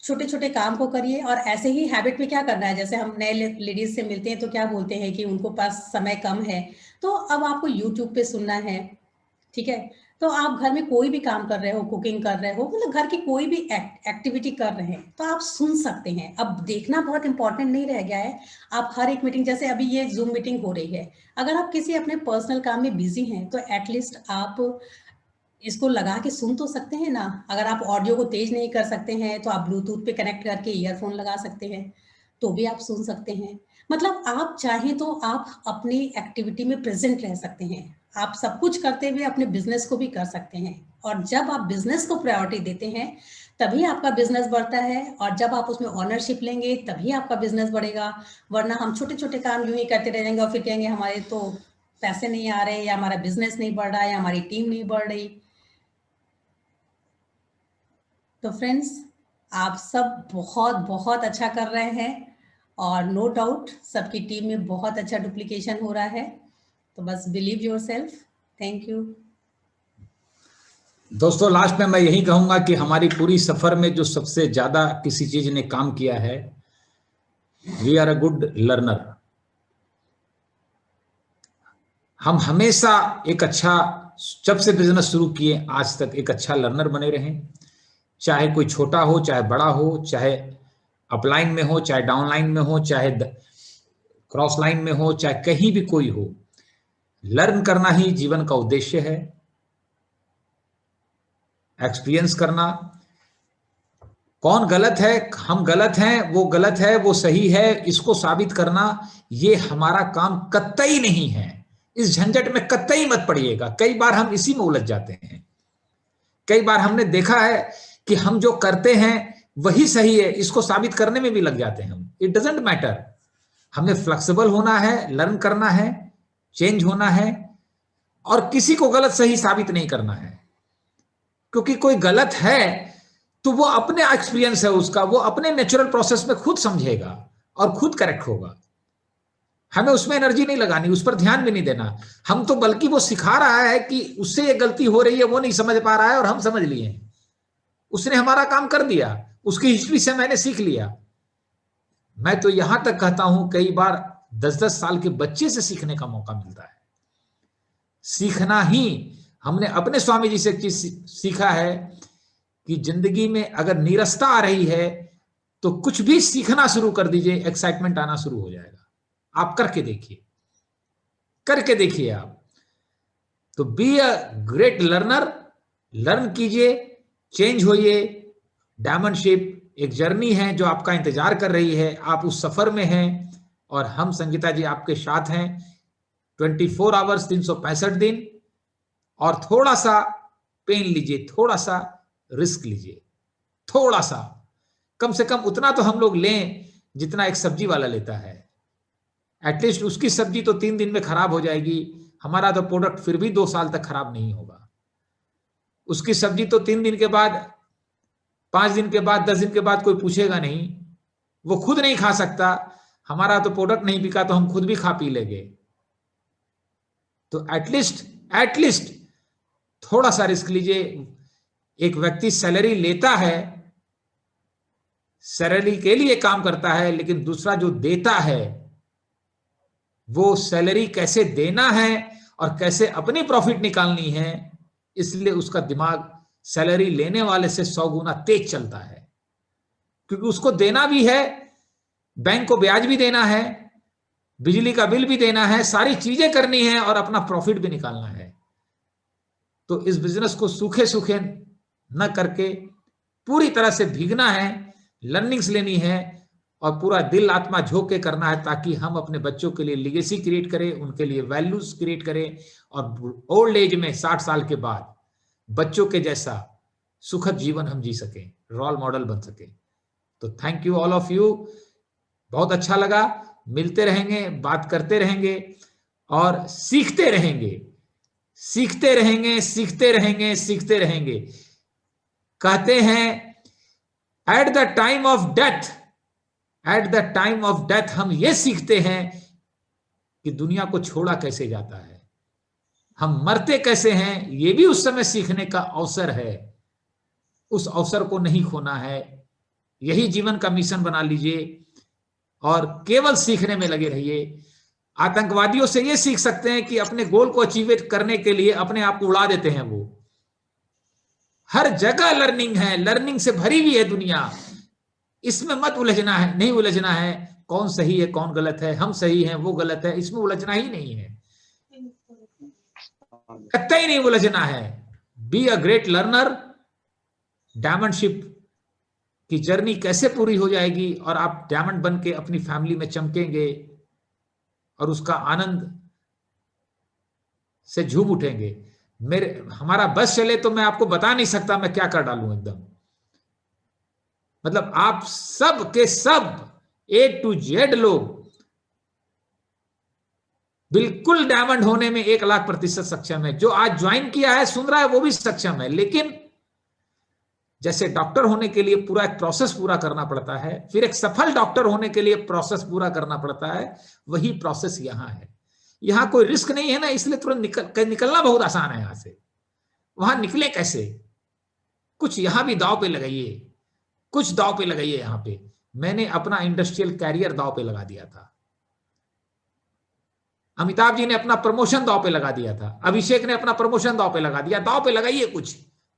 छोटे छोटे काम को करिए। और ऐसे ही हैबिट में क्या करना है, जैसे हम नए लेडीज से मिलते हैं तो क्या बोलते हैं कि उनको पास समय कम है, तो अब आपको यूट्यूब पे सुनना है, ठीक है। तो आप घर में कोई भी काम कर रहे हो, कुकिंग कर रहे हो, मतलब घर की कोई भी एक्टिविटी कर रहे हैं, तो आप सुन सकते हैं। अब देखना बहुत इंपॉर्टेंट नहीं रह गया है। आप हर एक मीटिंग, जैसे अभी ये जूम मीटिंग हो रही है, अगर आप किसी अपने पर्सनल काम में बिजी हैं तो एटलीस्ट आप इसको लगा के सुन तो सकते हैं ना। अगर आप ऑडियो को तेज नहीं कर सकते हैं तो आप ब्लूटूथ पे कनेक्ट करके ईयरफोन लगा सकते हैं, तो भी आप सुन सकते हैं। मतलब आप चाहें तो आप अपनी एक्टिविटी में प्रेजेंट रह सकते हैं। आप सब कुछ करते हुए अपने बिजनेस को भी कर सकते हैं। और जब आप बिजनेस को प्रायोरिटी देते हैं तभी आपका बिजनेस बढ़ता है, और जब आप उसमें ऑनरशिप लेंगे तभी आपका बिजनेस बढ़ेगा। वरना हम छोटे छोटे काम यूं ही करते रह जाएंगे और फिर कहेंगे हमारे तो पैसे नहीं आ रहे, या हमारा बिजनेस नहीं बढ़ रहा है, या हमारी टीम नहीं बढ़ रही। तो फ्रेंड्स, आप सब बहुत बहुत अच्छा कर रहे हैं, और नो डाउट सबकी टीम में बहुत अच्छा डुप्लीकेशन हो रहा है। तो बस बिलीव योरसेल्फ। Thank you. दोस्तों, लास्ट में मैं यही कहूंगा कि हमारी पूरी सफर में जो सबसे ज्यादा किसी चीज ने काम किया है, we are a good learner. हम हमेशा एक अच्छा, जब से बिजनेस शुरू किए आज तक एक अच्छा लर्नर बने रहे। चाहे कोई छोटा हो, चाहे बड़ा हो, चाहे अपलाइन में हो, चाहे डाउनलाइन में हो, चाहे क्रॉस लाइन में हो, चाहे कहीं भी कोई हो, लर्न करना ही जीवन का उद्देश्य है। एक्सपीरियंस करना, कौन गलत है, हम गलत हैं, वो गलत है, वो सही है, इसको साबित करना, ये हमारा काम कतई नहीं है। इस झंझट में कतई मत पड़िएगा। कई बार हम इसी में उलझ जाते हैं। कई बार हमने देखा है कि हम जो करते हैं वही सही है, इसको साबित करने में भी लग जाते हैं हम। It doesn't matter. हमें फ्लेक्सिबल होना है, लर्न करना है, चेंज होना है, और किसी को गलत सही साबित नहीं करना है। क्योंकि कोई गलत है तो वो अपने एक्सपीरियंस है उसका, वो अपने नेचुरल प्रोसेस में खुद समझेगा और खुद करेक्ट होगा। हमें उसमें एनर्जी नहीं लगानी, उस पर ध्यान भी नहीं देना। हम तो बल्कि वो सिखा रहा है कि उससे ये गलती हो रही है, वो नहीं समझ पा रहा है और हम समझ लिए हैं। उसने हमारा काम कर दिया, उसकी हिस्ट्री से मैंने सीख लिया। मैं तो यहां तक कहता हूं, कई बार 10-10 साल के बच्चे से सीखने का मौका मिलता है। सीखना ही, हमने अपने स्वामी जी से एक चीज सीखा है कि जिंदगी में अगर नीरसता आ रही है तो कुछ भी सीखना शुरू कर दीजिए, एक्साइटमेंट आना शुरू हो जाएगा। आप करके देखिए, करके देखिए आप। तो B a great learner, learn कीजिए, चेंज होइए। डायमंडशिप एक जर्नी है जो आपका इंतजार कर रही है, आप उस सफर में हैं, और हम संगीता जी आपके साथ हैं 24 आवर्स 365 दिन। और थोड़ा सा पेन लीजिए, थोड़ा सा रिस्क लीजिए, थोड़ा सा, कम से कम उतना तो हम लोग लें जितना एक सब्जी वाला लेता है। एटलीस्ट उसकी सब्जी तो 3 दिन में खराब हो जाएगी, हमारा तो प्रोडक्ट फिर भी 2 साल तक खराब नहीं होगा। उसकी सब्जी तो 3 दिन के बाद, 5 दिन के बाद, 10 दिन के बाद कोई पूछेगा नहीं, वो खुद नहीं खा सकता। हमारा तो प्रोडक्ट नहीं बिका तो हम खुद भी खा पी लेंगे। तो एटलीस्ट थोड़ा सा रिस्क लीजिए। एक व्यक्ति सैलरी लेता है, सैलरी के लिए काम करता है, लेकिन दूसरा जो देता है वो सैलरी कैसे देना है और कैसे अपनी प्रॉफिट निकालनी है, इसलिए उसका दिमाग सैलरी लेने वाले से 100 गुना तेज चलता है। क्योंकि उसको देना भी है, बैंक को ब्याज भी देना है, बिजली का बिल भी देना है, सारी चीजें करनी है और अपना प्रॉफिट भी निकालना है। तो इस बिजनेस को सूखे सूखे न करके पूरी तरह से भीगना है, लर्निंग्स लेनी है और पूरा दिल आत्मा झोंक के करना है, ताकि हम अपने बच्चों के लिए लेगेसी क्रिएट करें, उनके लिए वैल्यूज क्रिएट करें, और ओल्ड एज में 60 साल के बाद बच्चों के जैसा सुखद जीवन हम जी सकें, रोल मॉडल बन सके। तो thank you all of you, बहुत अच्छा लगा। मिलते रहेंगे, बात करते रहेंगे और सीखते रहेंगे, सीखते रहेंगे, सीखते रहेंगे, सीखते रहेंगे। कहते हैं at the time of death, at the time of death हम ये सीखते हैं कि दुनिया को छोड़ा कैसे जाता है, हम मरते कैसे हैं, ये भी उस समय सीखने का अवसर है। उस अवसर को नहीं खोना है। यही जीवन का मिशन बना लीजिए और केवल सीखने में लगे रहिए। आतंकवादियों से ये सीख सकते हैं कि अपने गोल को अचीव करने के लिए अपने आप को उड़ा देते हैं। वो हर जगह लर्निंग है, लर्निंग से भरी हुई है दुनिया। इसमें मत उलझना है, नहीं उलझना है। कौन सही है कौन गलत है, हम सही हैं वो गलत है, इसमें उलझना ही नहीं है, कतई नहीं उलझना है। Be a great learner. Diamondship की जर्नी कैसे पूरी हो जाएगी और आप डायमंड बन के अपनी फैमिली में चमकेंगे और उसका आनंद से झूम उठेंगे। हमारा बस चले तो मैं आपको बता नहीं सकता मैं क्या कर डालूं एकदम। मतलब आप सब के सब A to Z लोग बिल्कुल डायमंड होने में 1,00,000% सक्षम है। जो आज ज्वाइन किया है सुन रहा है वो भी सक्षम है, लेकिन जैसे डॉक्टर होने के लिए पूरा एक प्रोसेस पूरा करना पड़ता है, फिर एक सफल डॉक्टर होने के लिए प्रोसेस पूरा करना पड़ता है, वही प्रोसेस यहां है। यहां कोई रिस्क नहीं है ना, इसलिए तुरंत निकलना बहुत आसान है यहां से। वहां निकले कैसे? कुछ यहां भी दांव पे लगाइए, कुछ दांव पे लगाइए। यहां पे मैंने अपना इंडस्ट्रियल कैरियर दांव पे लगा दिया था, अमिताभ जी ने अपना प्रमोशन दांव पे लगा दिया था, अभिषेक ने अपना प्रमोशन दांव पे लगा दिया। दांव पे लगाइए,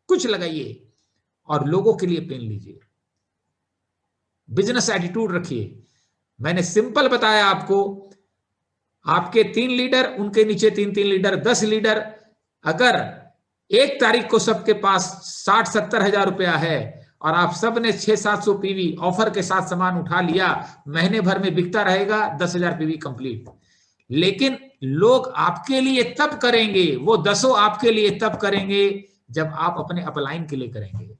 कुछ लगाइए और लोगों के लिए पेन लीजिए। बिजनेस एटीट्यूड रखिए। मैंने सिंपल बताया आपको, आपके 3 लीडर, उनके नीचे 3-3 लीडर, 10 लीडर। अगर 1 तारीख को सबके पास 60-70 हजार रुपया है और आप सब ने 600-700 पीवी ऑफर के साथ सामान उठा लिया, महीने भर में बिकता रहेगा 10,000 पीवी कंप्लीट। लेकिन लोग आपके लिए तब करेंगे, वो 10 आपके लिए तब करेंगे जब आप अपने अपलाइन के लिए करेंगे।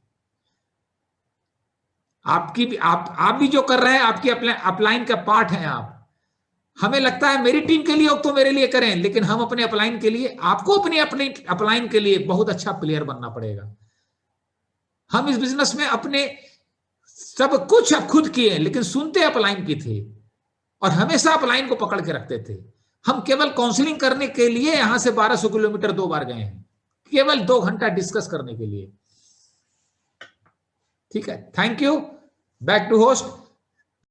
आपकी भी आप भी जो कर रहे हैं आपकी अपलाइन का पार्ट है। आप, हमें लगता है मेरी टीम के लिए तो मेरे लिए करें, लेकिन हम अपने अपलाइन के लिए, आपको अपने अपलाइन के लिए बहुत अच्छा प्लेयर बनना पड़ेगा। हम इस बिजनेस में अपने सब कुछ अब खुद किए, लेकिन सुनते अपलाइन की थे और हमेशा अपलाइन को पकड़ के रखते थे। हम केवल काउंसलिंग करने के लिए यहां से 1200 किलोमीटर 2 बार गए हैं, केवल 2 घंटा डिस्कस करने के लिए। ठीक है, thank you. Back to host.